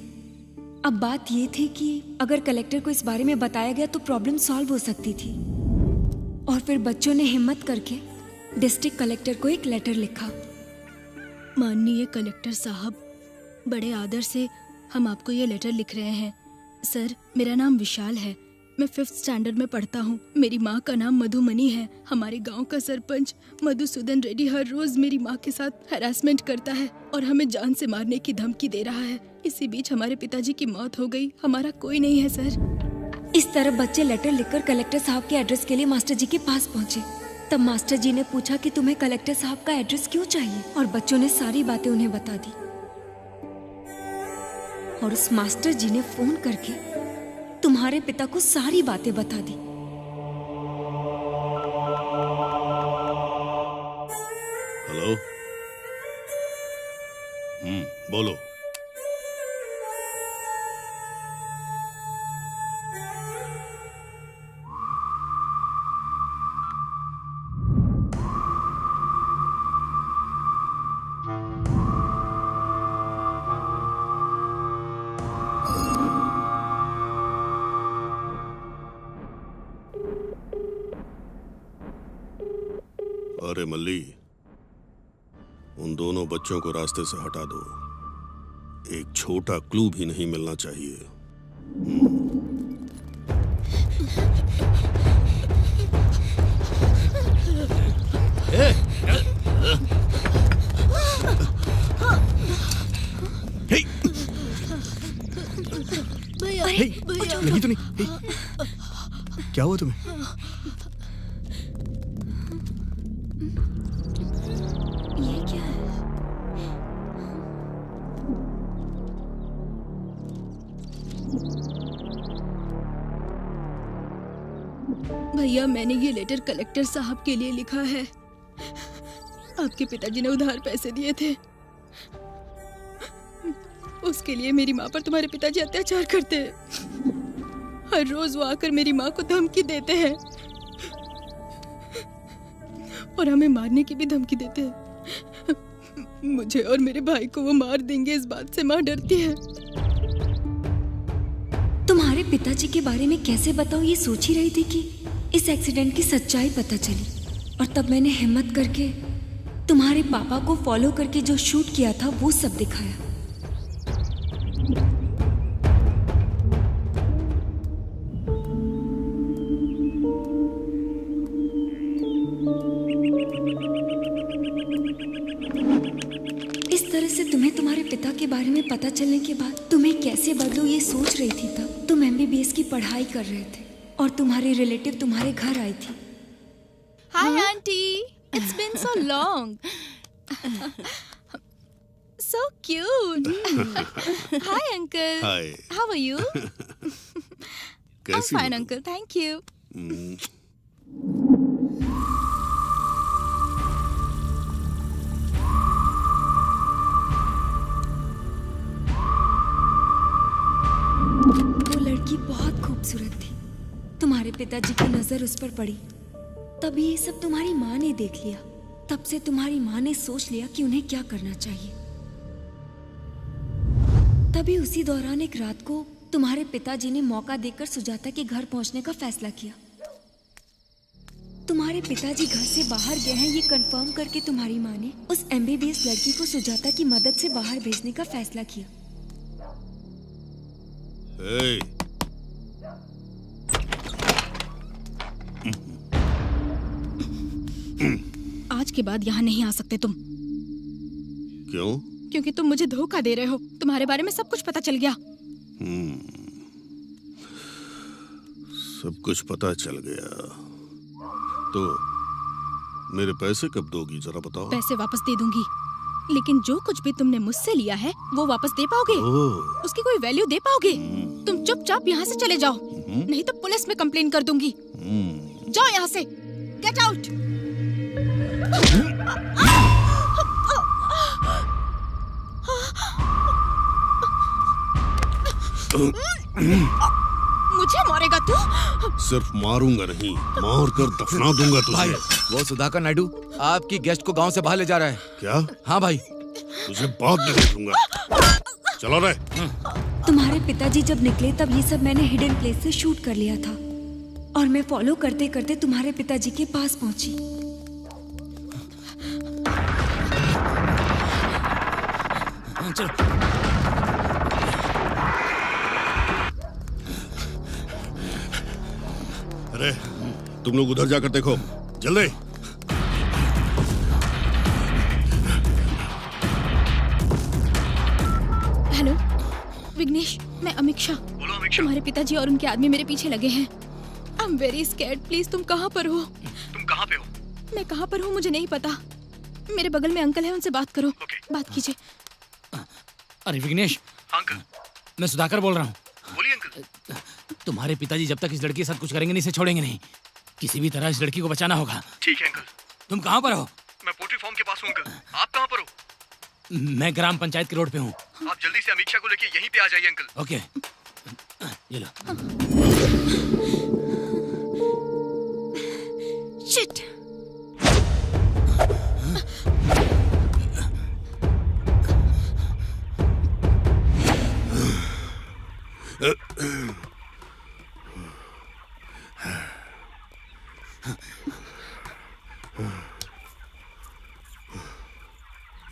अब बात ये थी कि अगर कलेक्टर को इस बारे में बताया गया तो प्रॉब्लम सॉल्व हो सकती थी। और फिर बच्चों ने हिम्मत करके डिस्ट्रिक्ट कलेक्टर को एक लेटर लिखा। माननीय कलेक्टर साहब, बड़े आदर से हम आपको ये लेटर लिख रहे हैं। सर, मेरा नाम विशाल है, मैं 5th स्टैंडर्ड में पढ़ता हूँ। मेरी माँ का नाम मधुमनी है। हमारे गांव का सरपंच मधुसूदन रेड्डी हर रोज मेरी माँ के साथ हैरासमेंट करता है और हमें जान से मारने की धमकी दे रहा है। इसी बीच हमारे पिताजी की मौत हो गई। हमारा कोई नहीं है सर। इस तरह बच्चे लेटर लिखकर कलेक्टर साहब के एड्रेस के लिए मास्टर जी के पास पहुँचे। तब मास्टर जी ने पूछा कि तुम्हें कलेक्टर साहब का एड्रेस क्यों चाहिए, और बच्चों ने सारी बातें उन्हें बता दी। और उस मास्टर जी ने फोन करके तुम्हारे पिता को सारी बातें बता दी। हेलो। बोलो। अरे मल्ली, उन दोनों बच्चों को रास्ते से हटा दो। एक छोटा क्लू भी नहीं मिलना चाहिए। भैया, लगी तो नहीं? क्या हुआ तुम्हें? ये क्या है? भैया, मैंने ये लेटर कलेक्टर साहब के लिए लिखा है। आपके पिताजी ने उधार पैसे दिए थे, उसके लिए मेरी माँ पर तुम्हारे पिताजी अत्याचार करते हैं। हर रोज वो आकर मेरी माँ को धमकी देते हैं और हमें मारने की भी धमकी देते हैं। मुझे और मेरे भाई को वो मार देंगे, इस बात से माँ डरती है। तुम्हारे पिताजी के बारे में कैसे बताऊं, ये सोच ही रही थी कि इस एक्सीडेंट की सच्चाई पता चली, और तब मैंने हिम्मत करके तुम्हारे पापा को फॉलो करके जो शूट किया था वो सब दिखाया। इस तरह से तुम्हें तुम्हारे पिता के बारे में पता चलने के बाद तुम्हें कैसे बदलूं ये सोच रही थी। तब तुम MBBS की पढ़ाई कर रहे थे और तुम्हारी रिलेटिव तुम्हारे घर आई थी। Hi aunty, it's been so long. So cute. Hi uncle. Hi. How are you? I'm कैसी fine हो? uncle, thank you. वो लड़की बहुत खूबसूरत थी। तुम्हारे पिताजी की नजर उस पर पड़ी, तभी ये सब तुम्हारी माँ ने देख लिया। तब से तुम्हारी माँ ने सोच लिया कि उन्हें क्या करना चाहिए। तभी उसी दौरान एक रात को तुम्हारे पिताजी ने मौका देकर सुजाता के घर पहुंचने का फैसला किया। तुम्हारे पिताजी घर से बाहर गए हैं ये कंफर्म करके तुम्हारी माँ ने उस MBBS लड़की को सुजाता की मदद से बाहर भेजने का फैसला किया। Hey. आज के बाद यहाँ नहीं आ सकते तुम। क्यों? क्योंकि तुम मुझे धोखा दे रहे हो। तुम्हारे बारे में सब कुछ पता चल गया। सब कुछ पता चल गया तो मेरे पैसे कब दोगी, जरा बताओ। पैसे वापस दे दूंगी, लेकिन जो कुछ भी तुमने मुझसे लिया है वो वापस दे पाओगे? उसकी कोई वैल्यू दे पाओगे? तुम चुपचाप यहाँ से चले जाओ, नहीं तो पुलिस में कंप्लेन कर दूंगी। जाओ यहाँ से, गेट आउट। मुझे मारेगा तू? सिर्फ मारूंगा नहीं, मार कर दफना दूंगा तुझे। भाई, वो सुधाकर नायडू आपकी गेस्ट को गांव से बाहर ले जा रहा है। क्या? हाँ भाई। तुझे बाद में देखूंगा। चलो रे। तुम्हारे पिताजी जब निकले तब ये सब मैंने हिडन प्लेस से शूट कर लिया था और मैं फॉलो करते करते तुम्हारे पिताजी के पास पहुंची। चलो। अरे तुम लोग उधर जाकर देखो, जल्दी। हेलो विघ्नेश, मैं अमीक्षा। बोलो अमीक्षा। तुम्हारे पिताजी और उनके आदमी मेरे पीछे लगे हैं। I am very scared. Please तुम कहाँ पर हो? तुम कहाँ पे हो? मैं कहाँ पर हूँ मुझे नहीं पता। मेरे बगल में अंकल है, उनसे बात करो। बात कीजिए। अरे विघ्नेश। अंकल। मैं सुधाकर बोल रहा हूँ। बोलिए अंकल। तुम्हारे पिताजी जब तक इस लड़की के साथ कुछ करेंगे नहीं, इसे छोड़ेंगे नहीं। किसी भी तरह इस लड़की को बचाना होगा। ठीक है अंकल। तुम कहाँ पर हो? मैं पोल्ट्री फार्म के पास हूँ अंकल। आप कहाँ पर हो? मैं ग्राम पंचायत के रोड पे हूँ। आप जल्दी से अमीक्षा को लेके यहीं पे आ जाइए अंकल। ओके। ये लो। शिट।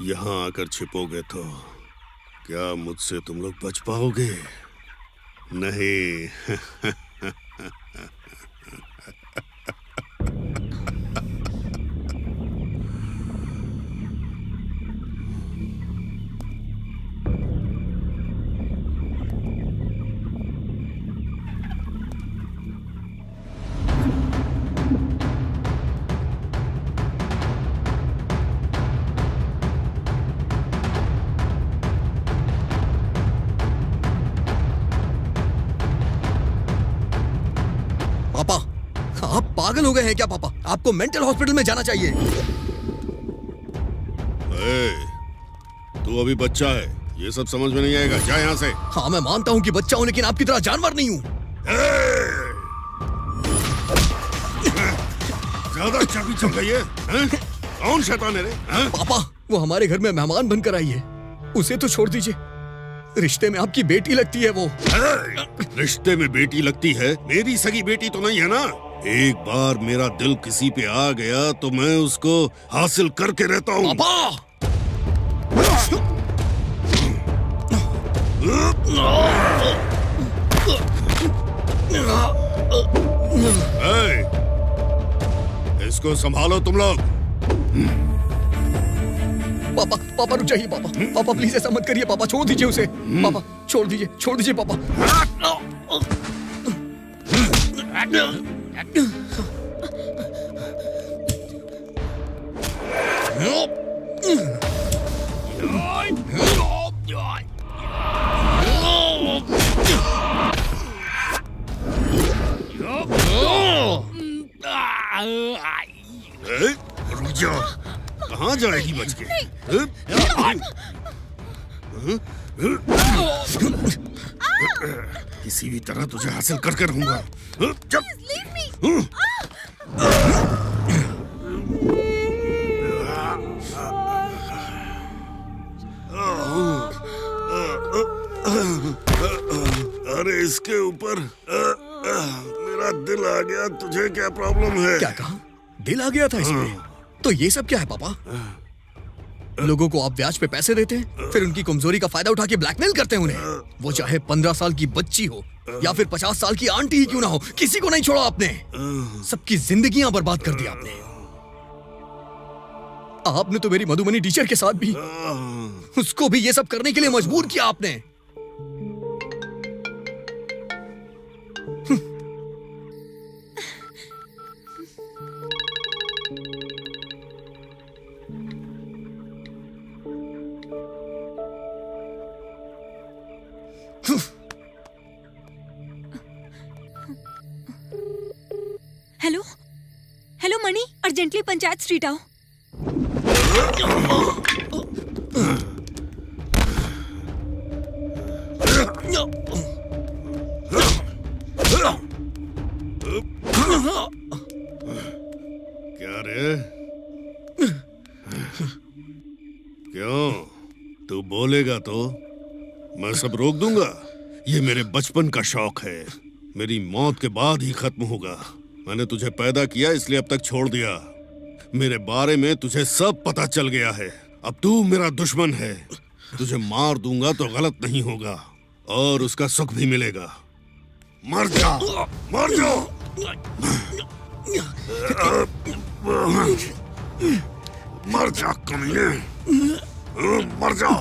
यहाँ आकर छिपोगे तो क्या मुझसे तुम लोग बच पाओगे? नहीं। पापा, आप पागल हो गए हैं क्या पापा? आपको मेंटल हॉस्पिटल में जाना चाहिए। तू अभी बच्चा है, ये सब समझ में नहीं आएगा। जा यहाँ से। हाँ मैं मानता हूँ कि बच्चा हूँ, लेकिन आपकी तरह जानवर नहीं हूँ। ज्यादा चाबी चल गई है? कौन शैतान है रे? पापा, वो हमारे घर में मेहमान बनकर आई है, उसे तो छोड़ दीजिए। रिश्ते में आपकी बेटी लगती है वो। रिश्ते में बेटी लगती है? मेरी सगी बेटी तो नहीं है ना। एक बार मेरा दिल किसी पे आ गया तो मैं उसको हासिल करके रहता हूँ। पापा! इसको संभालो तुम लोग। पापा, पापा रुक जाइए पापा। पापा प्लीज ऐसा मत करिए पापा, छोड़ दीजिए उसे। पापा छोड़ दीजिए पापा। रुक जाओ, कहाँ जाएगी बच के? किसी भी तरह तुझे हासिल करके रहूंगा। अरे इसके ऊपर मेरा दिल आ गया। तुझे क्या प्रॉब्लम है? क्या कहा? दिल आ गया था इसमें? तो ये सब क्या है पापा? लोगों को आप ब्याज पे पैसे देते हैं, फिर उनकी कमजोरी का फायदा उठा के ब्लैकमेल करते हैं उन्हें। वो चाहे 15 साल की बच्ची हो या फिर 50 साल की आंटी ही क्यों ना हो, किसी को नहीं छोड़ा आपने। सबकी जिंदगियां बर्बाद कर दी आपने। आपने तो मेरी मधुमनी टीचर के साथ भी, उसको भी ये सब करने के लिए मजबूर किया आपने। हेलो हेलो मणि, अर्जेंटली पंचायत स्ट्रीट आओ। क्या रे? क्यों? तू बोलेगा तो मैं सब रोक दूंगा। ये मेरे बचपन का शौक है, मेरी मौत के बाद ही खत्म होगा। मैंने तुझे पैदा किया इसलिए अब तक छोड़ दिया। मेरे बारे में तुझे सब पता चल गया है। अब तू मेरा दुश्मन है। तुझे मार दूंगा तो गलत नहीं होगा और उसका सुख भी मिलेगा। मर जा, मर जा। मर जा कमीने, मर जा।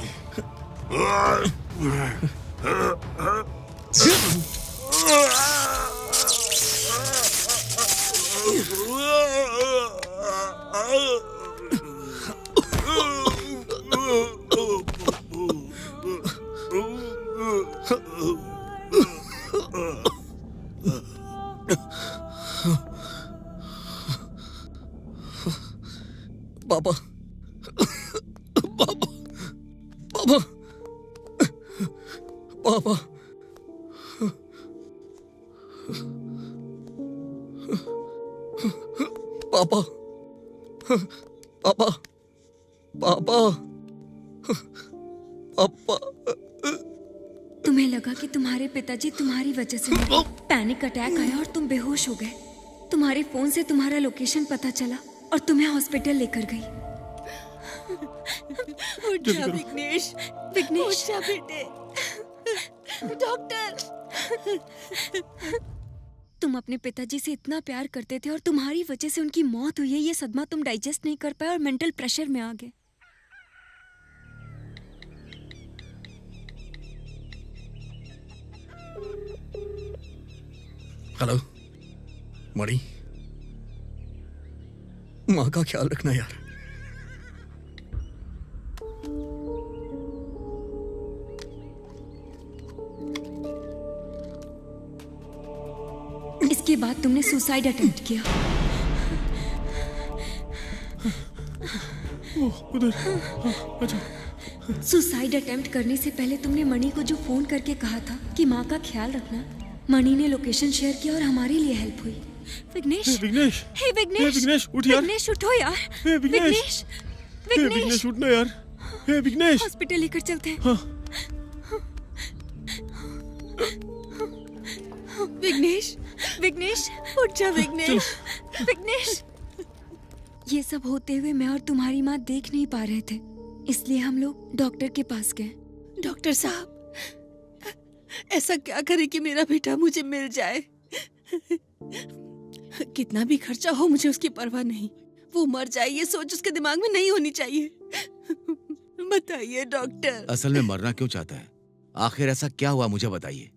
पापा, पापा, पापा, पापा, पापा, पापा, पापा, पापा। तुम्हें लगा कि तुम्हारे पिताजी तुम्हारी वजह से मरे। पैनिक अटैक आया और तुम बेहोश हो गए। तुम्हारे फोन से तुम्हारा लोकेशन पता चला और तुम्हें हॉस्पिटल लेकर गई। उठ जा विघ्नेश, विघ्नेश, उठ जा बेटे। डॉक्टर। तुम अपने पिताजी से इतना प्यार करते थे और तुम्हारी वजह से उनकी मौत हुई है। ये सदमा तुम डाइजेस्ट नहीं कर पाए और मेंटल प्रेशर में आ गए। हेलो मणि, माँ का ख्याल रखना यार। इसके बाद तुमने सुसाइड अटेम्प्ट किया। सुसाइड अटेम्प्ट करने से पहले तुमने मणि को जो फोन करके कहा था कि माँ का ख्याल रखना, मणि ने लोकेशन शेयर किया और हमारे लिए हेल्प हुई। विघ्नेश, विघ्नेश, हे विघ्नेश, विघ्नेश उठ यार। विघ्नेश उठो यार। विघ्नेश, विघ्नेश उठना यार। हे विघ्नेश, हॉस्पिटल लेकर चलते हैं। हाँ। विघ्नेश, विघ्नेश, उठ जा विघ्नेश, विघ्नेश। ये सब होते हुए मैं और तुम्हारी माँ देख नहीं पा रहे थे, इसलिए हम लोग डॉक्टर के पास गए। डॉक्टर साहब, ऐसा क्या करे कि मेरा बेटा मुझे मिल जाए। कितना भी खर्चा हो मुझे उसकी परवाह नहीं। वो मर जाए ये सोच उसके दिमाग में नहीं होनी चाहिए। बताइए डॉक्टर। असल में मरना क्यों चाहता है? आखिर ऐसा क्या हुआ मुझे बताइए,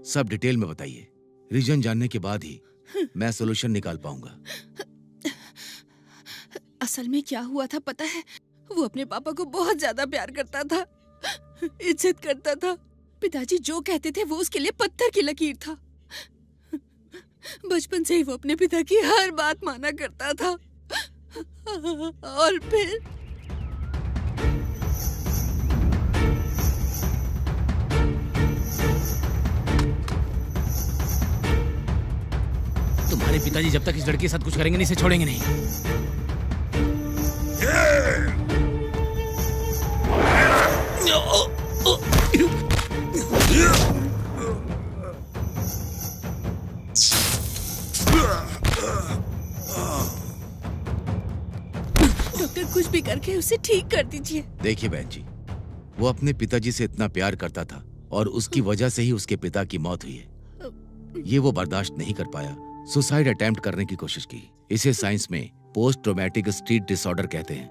सब डिटेल में बताइए। रीजन जानने के बाद ही मैं सोल्यूशन निकाल पाऊंगा। असल में क्या हुआ था पता है? वो अपने पापा को बहुत ज्यादा प्यार करता था, इज्जत करता था। पिताजी जो कहते थे वो उसके लिए पत्थर की लकीर था। बचपन से ही वो अपने पिता की हर बात माना करता था। और फिर तुम्हारे पिताजी जब तक इस लड़के के साथ कुछ करेंगे नहीं, इसे छोड़ेंगे नहीं। डॉक्टर कुछ भी करके उसे ठीक कर दीजिए। देखिए बहन जी, वो अपने पिताजी से इतना प्यार करता था और उसकी वजह से ही उसके पिता की मौत हुई है। ये वो बर्दाश्त नहीं कर पाया, सुसाइड अटेम्प्ट करने की कोशिश की। इसे साइंस में पोस्ट ट्रॉमेटिक स्ट्रेस डिसऑर्डर कहते हैं।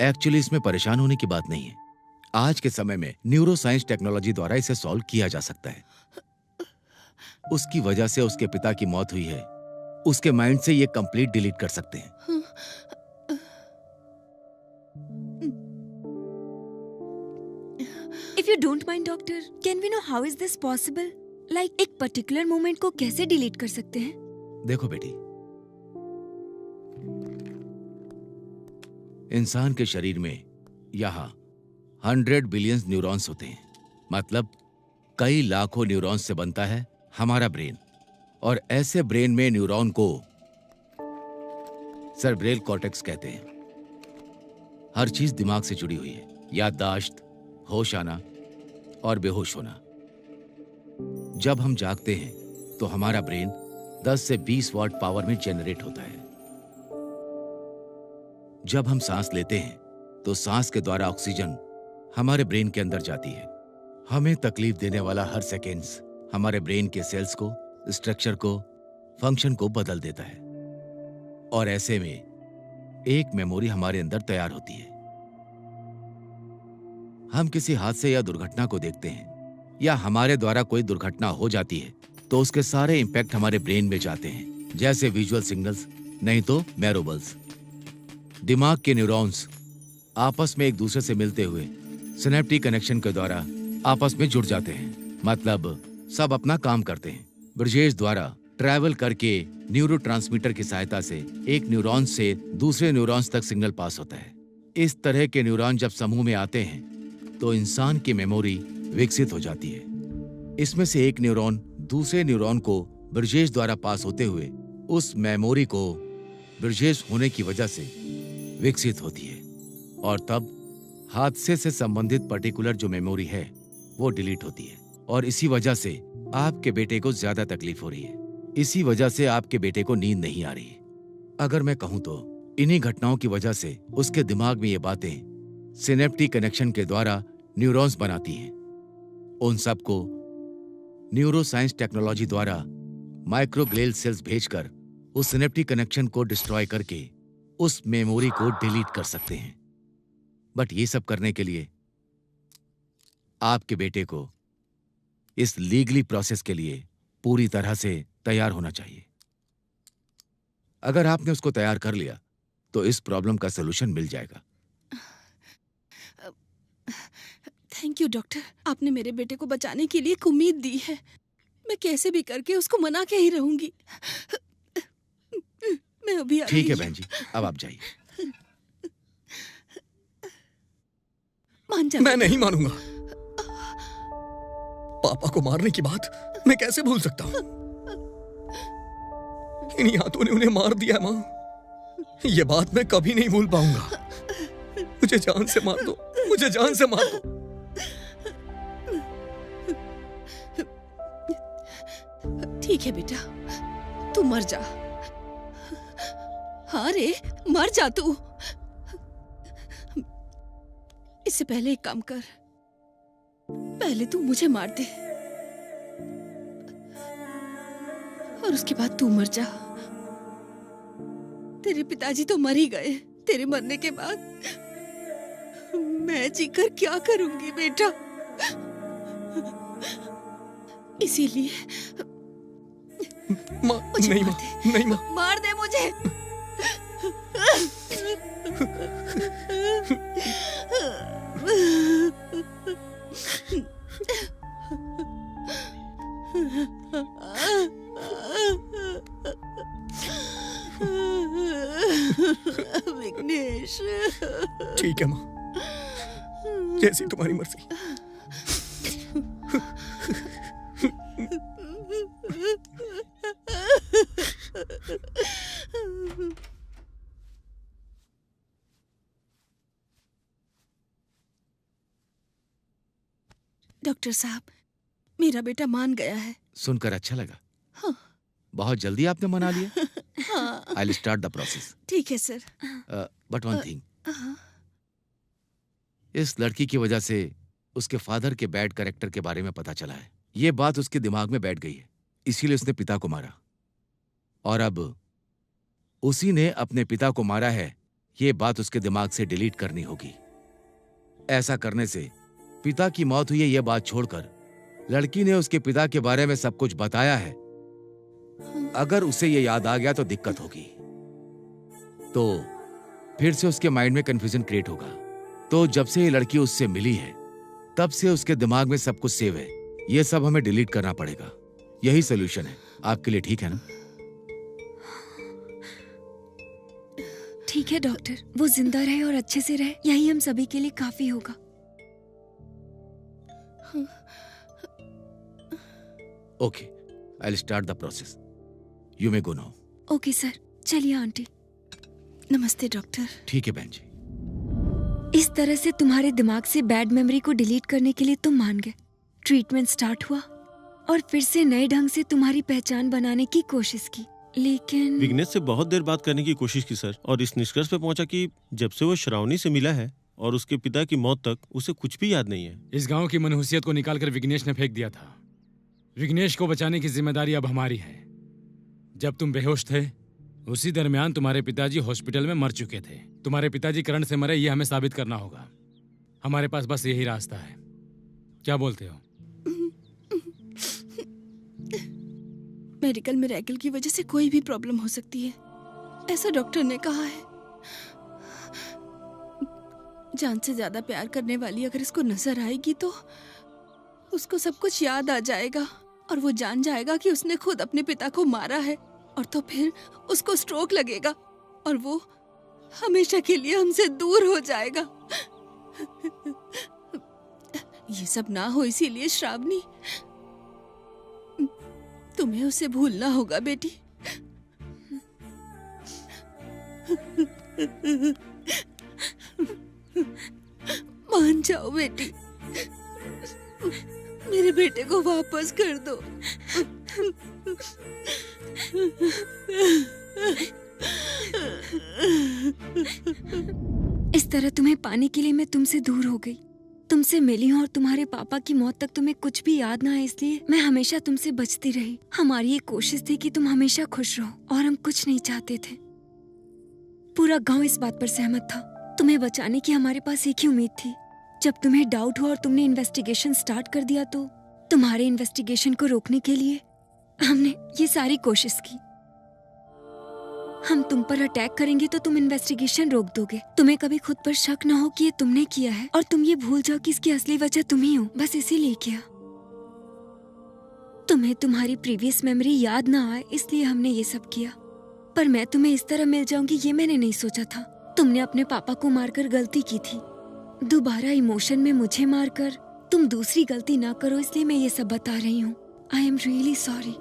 एक्चुअली इसमें परेशान होने की बात नहीं है। आज के समय में न्यूरो साइंस टेक्नोलॉजी द्वारा इसे सॉल्व किया जा सकता है। उसकी वजह से उसके पिता की मौत हुई है, उसके माइंड से ये कंप्लीट डिलीट कर सकते हैं। If you don't mind, doctor, can we know how is this possible? Like एक पर्टिकुलर मोमेंट को कैसे डिलीट कर सकते हैं? देखो बेटी, इंसान के शरीर में यहां 100 बिलियन न्यूरॉन्स होते हैं। मतलब कई लाखों न्यूरॉन्स से बनता है हमारा ब्रेन। और ऐसे ब्रेन में न्यूरॉन को सेरेब्रल कॉर्टेक्स कहते हैं। हर चीज दिमाग से जुड़ी हुई है, याददाश्त, होश आना और बेहोश होना। जब हम जागते हैं तो हमारा ब्रेन 10 से 20 वॉट पावर में जनरेट होता है। जब हम सांस लेते हैं तो सांस के द्वारा ऑक्सीजन हमारे ब्रेन के अंदर जाती है। हमें तकलीफ देने वाला हर सेकेंड्स हमारे ब्रेन के सेल्स को, स्ट्रक्चर को, फंक्शन को बदल देता है। और ऐसे में एक मेमोरी हमारे अंदर तैयार होती है। हम किसी हादसे या दुर्घटना को देखते हैं या हमारे द्वारा कोई दुर्घटना हो जाती है तो उसके सारे इंपैक्ट हमारे ब्रेन में जाते हैं, जैसे विजुअल सिग्नल्स, नहीं तो मैरोबल्स। दिमाग के न्यूरॉन्स आपस में एक दूसरे से मिलते हुए सिनेप्टिक कनेक्शन के द्वारा आपस में जुड़ जाते हैं। मतलब सब अपना काम करते हैं। ब्रजेश द्वारा ट्रैवल करके न्यूरोट्रांसमीटर की सहायता से एक न्यूरॉन से दूसरे न्यूरॉन्स तक सिग्नल पास होता है। इस तरह के न्यूरॉन जब समूह में आते हैं तो इंसान की मेमोरी विकसित हो जाती है। इसमें से एक न्यूरॉन दूसरे न्यूरॉन को ब्रजेश द्वारा पास होते हुए उस मेमोरी को ब्रजेश होने की वजह से विकसित होती है। और तब हादसे से संबंधित पर्टिकुलर जो मेमोरी है वो डिलीट होती है। और इसी वजह से आपके बेटे को ज्यादा तकलीफ हो रही है। इसी वजह से आपके बेटे को नींद नहीं आ रही। अगर मैं कहूं तो इन्हीं घटनाओं की वजह से उसके दिमाग में ये बातें सिनेप्टिक कनेक्शन के द्वारा न्यूरॉन्स बनाती हैं। उन सबको न्यूरोसाइंस टेक्नोलॉजी द्वारा माइक्रोग्लियल सेल्स भेजकर उस सिनेप्टिक कनेक्शन को डिस्ट्रॉय करके उस मेमोरी को डिलीट कर सकते हैं। बट ये सब करने के लिए आपके बेटे को इस लीगली प्रोसेस के लिए पूरी तरह से तैयार होना चाहिए। अगर आपने उसको तैयार कर लिया तो इस प्रॉब्लम का सलूशन मिल जाएगा। थैंक यू डॉक्टर, आपने मेरे बेटे को बचाने के लिए एक उम्मीद दी है। मैं कैसे भी करके उसको मना के ही रहूंगी। मैं अभी ठीक है बहन जी, अब आप जाइए। मान जा। मैं नहीं मानूंगा। पापा को मारने की बात मैं कैसे भूल सकता हूं? इन्हीं हाथों ने उन्हें मार दिया मां। ये बात मैं कभी नहीं भूल पाऊंगा। मुझे जान से मार दो, मुझे जान से मार दो। ठीक है बेटा, तू मर जा। हाँ रे, मर जा तू। इससे पहले एक काम कर, पहले तू मुझे मार दे और उसके बाद तू मर जा। तेरे पिताजी तो मर ही गए। तेरे मरने के बाद मैं जीकर क्या करूंगी बेटा? इसीलिए नहीं मां, नहीं मां। मार दे मुझे। विघ्नेश। ठीक है मां, जैसी तुम्हारी मर्जी। डॉक्टर साहब, मेरा बेटा मान गया है। सुनकर अच्छा लगा। हाँ। बहुत जल्दी आपने मना लिया। हाँ। I will start the process. ठीक है सर। बट वन थिंग, इस लड़की की वजह से उसके फादर के बैड कैरेक्टर के बारे में पता चला है। ये बात उसके दिमाग में बैठ गई है, इसीलिए उसने पिता को मारा। और अब उसी ने अपने पिता को मारा है, ये बात उसके दिमाग से डिलीट करनी होगी। ऐसा करने से पिता की मौत हुई है ये बात छोड़कर लड़की ने उसके पिता के बारे में सब कुछ बताया है। अगर उसे ये याद आ गया तो दिक्कत होगी, तो फिर से उसके माइंड में कंफ्यूजन क्रिएट होगा। तो जब से ये लड़की उससे मिली है तब से उसके दिमाग में सब कुछ सेव है। ये सब हमें डिलीट करना पड़ेगा। यही सोल्यूशन है आपके लिए, ठीक है ना? ठीक है डॉक्टर, वो जिंदा रहे और अच्छे से रहे, यही हम सभी के लिए काफी होगा। Okay, I will start the process. You may go now. Okay sir, चलिए आंटी। नमस्ते डॉक्टर। ठीक है बहन जी। इस तरह से तुम्हारे दिमाग से बैड मेमोरी को डिलीट करने के लिए तुम मान गए। ट्रीटमेंट स्टार्ट हुआ और फिर से नए ढंग से तुम्हारी पहचान बनाने की कोशिश की, लेकिन विघ्नेश से बहुत देर बात करने की कोशिश की सर, और इस निष्कर्ष पे पहुंचा कि जब से वो श्रावणी से मिला है और उसके पिता की मौत तक उसे कुछ भी याद नहीं है। इस गांव की मनहूसियत को निकालकर विघ्नेश ने फेंक दिया था। विघ्नेश को बचाने की जिम्मेदारी अब हमारी है। जब तुम बेहोश थे उसी दरमियान तुम्हारे पिताजी हॉस्पिटल में मर चुके थे। तुम्हारे पिताजी करंट से मरे, ये हमें साबित करना होगा। हमारे पास बस यही रास्ता है। क्या बोलते हो? मेडिकल मिरेकल की वजह से कोई भी प्रॉब्लम हो सकती है, ऐसा डॉक्टर ने कहा है। जान से ज्यादा प्यार करने वाली अगर इसको नजर आएगी तो उसको सब कुछ याद आ जाएगा और वो जान जाएगा कि उसने खुद अपने पिता को मारा है, और तो फिर उसको स्ट्रोक लगेगा और वो हमेशा के लिए हमसे दूर हो जाएगा। ये सब ना हो, इसीलिए श्रावणी, तुम्हें उसे भूलना होगा बेटी। मान जाओ बेटी, मेरे बेटे को वापस कर दो। इस तरह तुम्हें पाने के लिए मैं तुमसे दूर हो गई, तुमसे मिली हूँ, और तुम्हारे पापा की मौत तक तुम्हें कुछ भी याद ना है, इसलिए मैं हमेशा तुमसे बचती रही। हमारी ये कोशिश थी कि तुम हमेशा खुश रहो, और हम कुछ नहीं चाहते थे। पूरा गांव इस बात पर सहमत था। तुम्हें बचाने की हमारे पास एक ही उम्मीद थी। जब तुम्हें डाउट हुआ और तुमने इन्वेस्टिगेशन स्टार्ट कर दिया, तो तुम्हारे इन्वेस्टिगेशन को रोकने के लिए हमने ये सारी कोशिश की। हम तुम पर अटैक करेंगे तो तुम इन्वेस्टिगेशन रोक दोगे। तुम्हें कभी खुद पर शक ना हो कि ये तुमने किया है, और तुम ये भूल जाओ कि इसकी असली वजह तुम ही हो। बस इसीलिए किया। तुम्हें तुम्हारी प्रीवियस मेमोरी याद ना आए, इसलिए हमने ये सब किया। पर मैं तुम्हें इस तरह मिल जाऊंगी ये मैंने नहीं सोचा था। तुमने अपने पापा को मारकर गलती की थी, दोबारा इमोशन में मुझे मारकर तुम दूसरी गलती ना करो, इसलिए मैं ये सब बता रही हूँ। I am really sorry.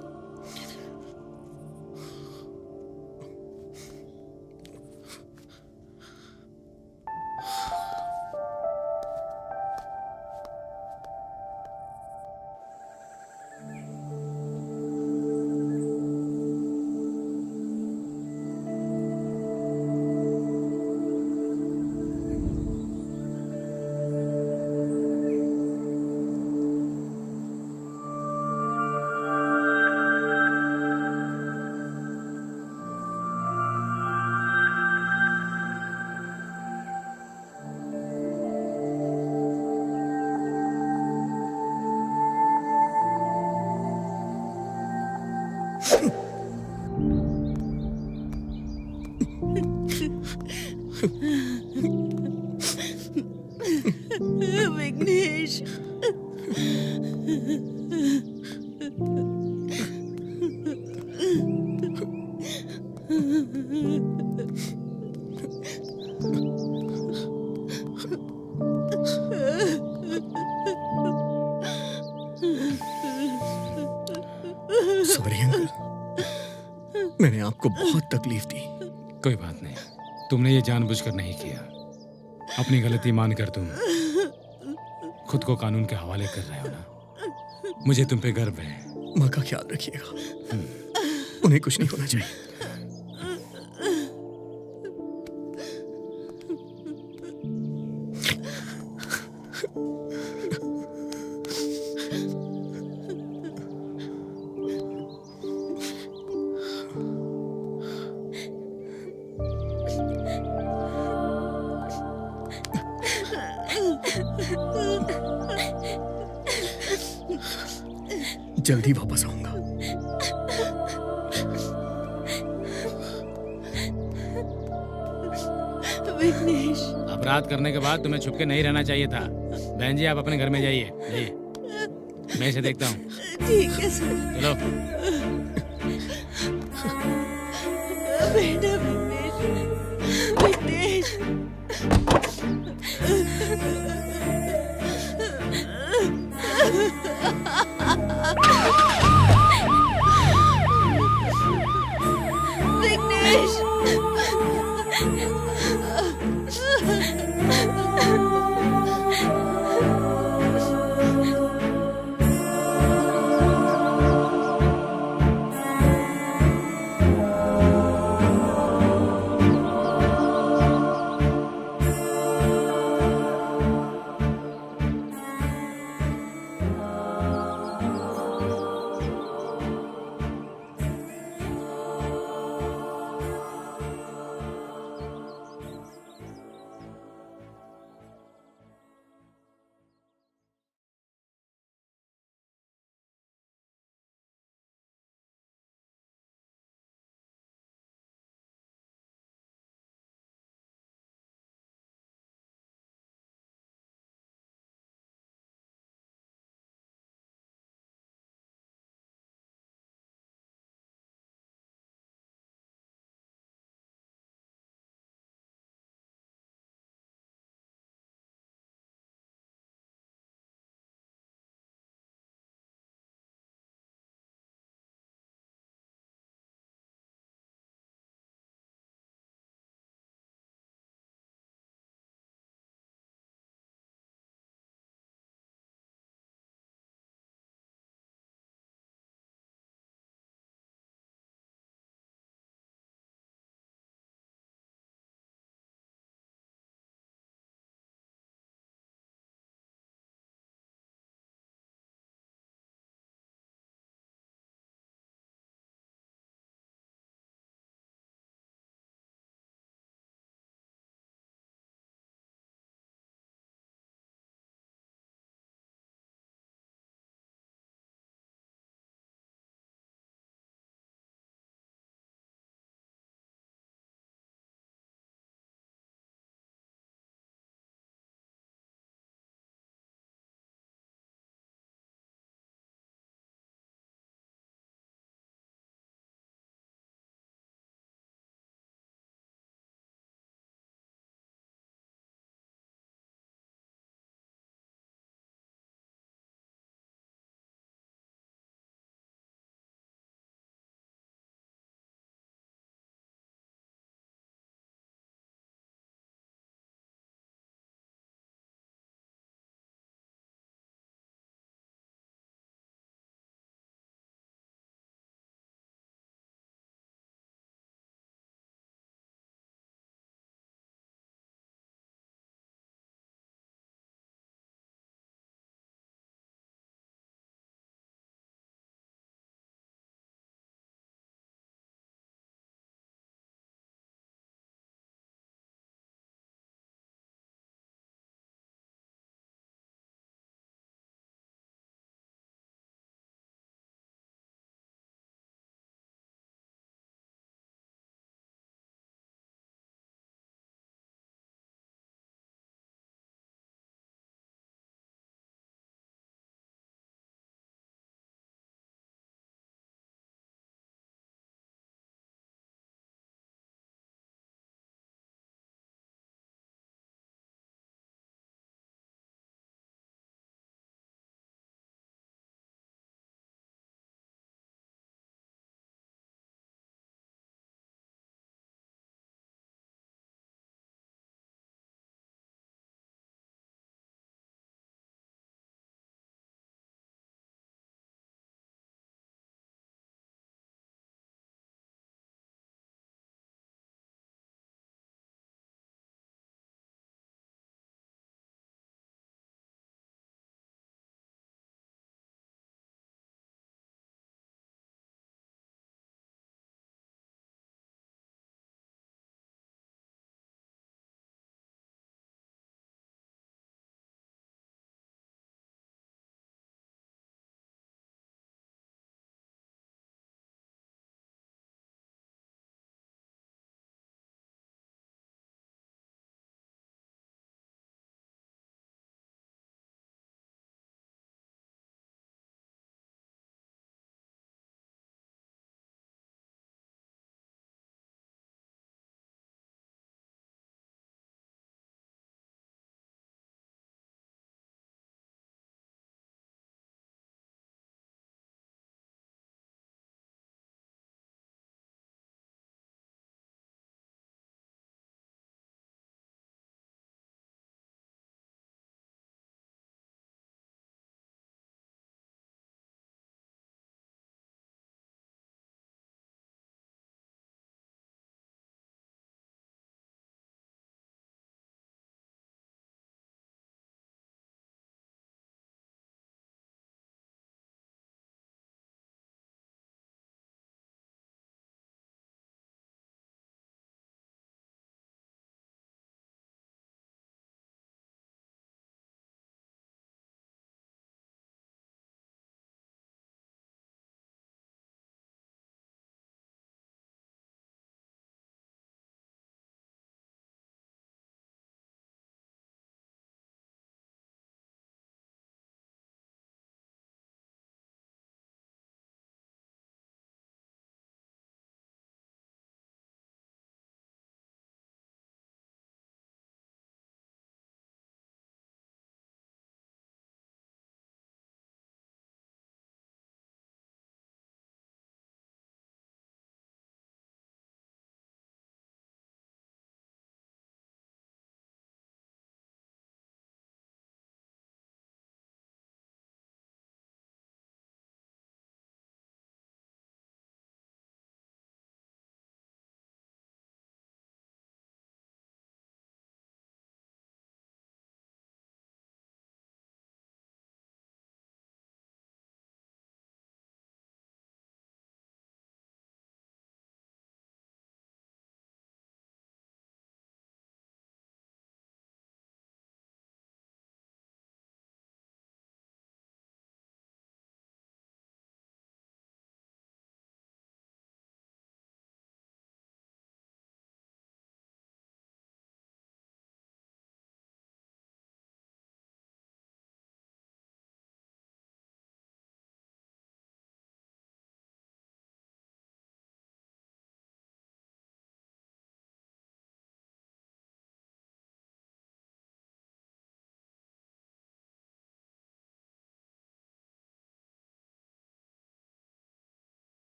Vighnesh, sorry uncle, मैंने आपको बहुत तकलीफ दी। कोई बात नहीं, तुमने ये जानबूझकर नहीं किया। अपनी गलती मानकर तुम खुद को कानून के हवाले कर रहे हो ना। मुझे तुम पे गर्व है। माँ का ख्याल रखिएगा, उन्हें कुछ नहीं होना चाहिए। जल्दी वापस आऊंगा। विघ्नेश, अपराध करने के बाद तुम्हें छुपके नहीं रहना चाहिए था। बहन जी, आप अपने घर में जाइए। मैं इसे देखता हूँ। ठीक है सर। चलो। बेटा विघ्नेश, विघ्नेश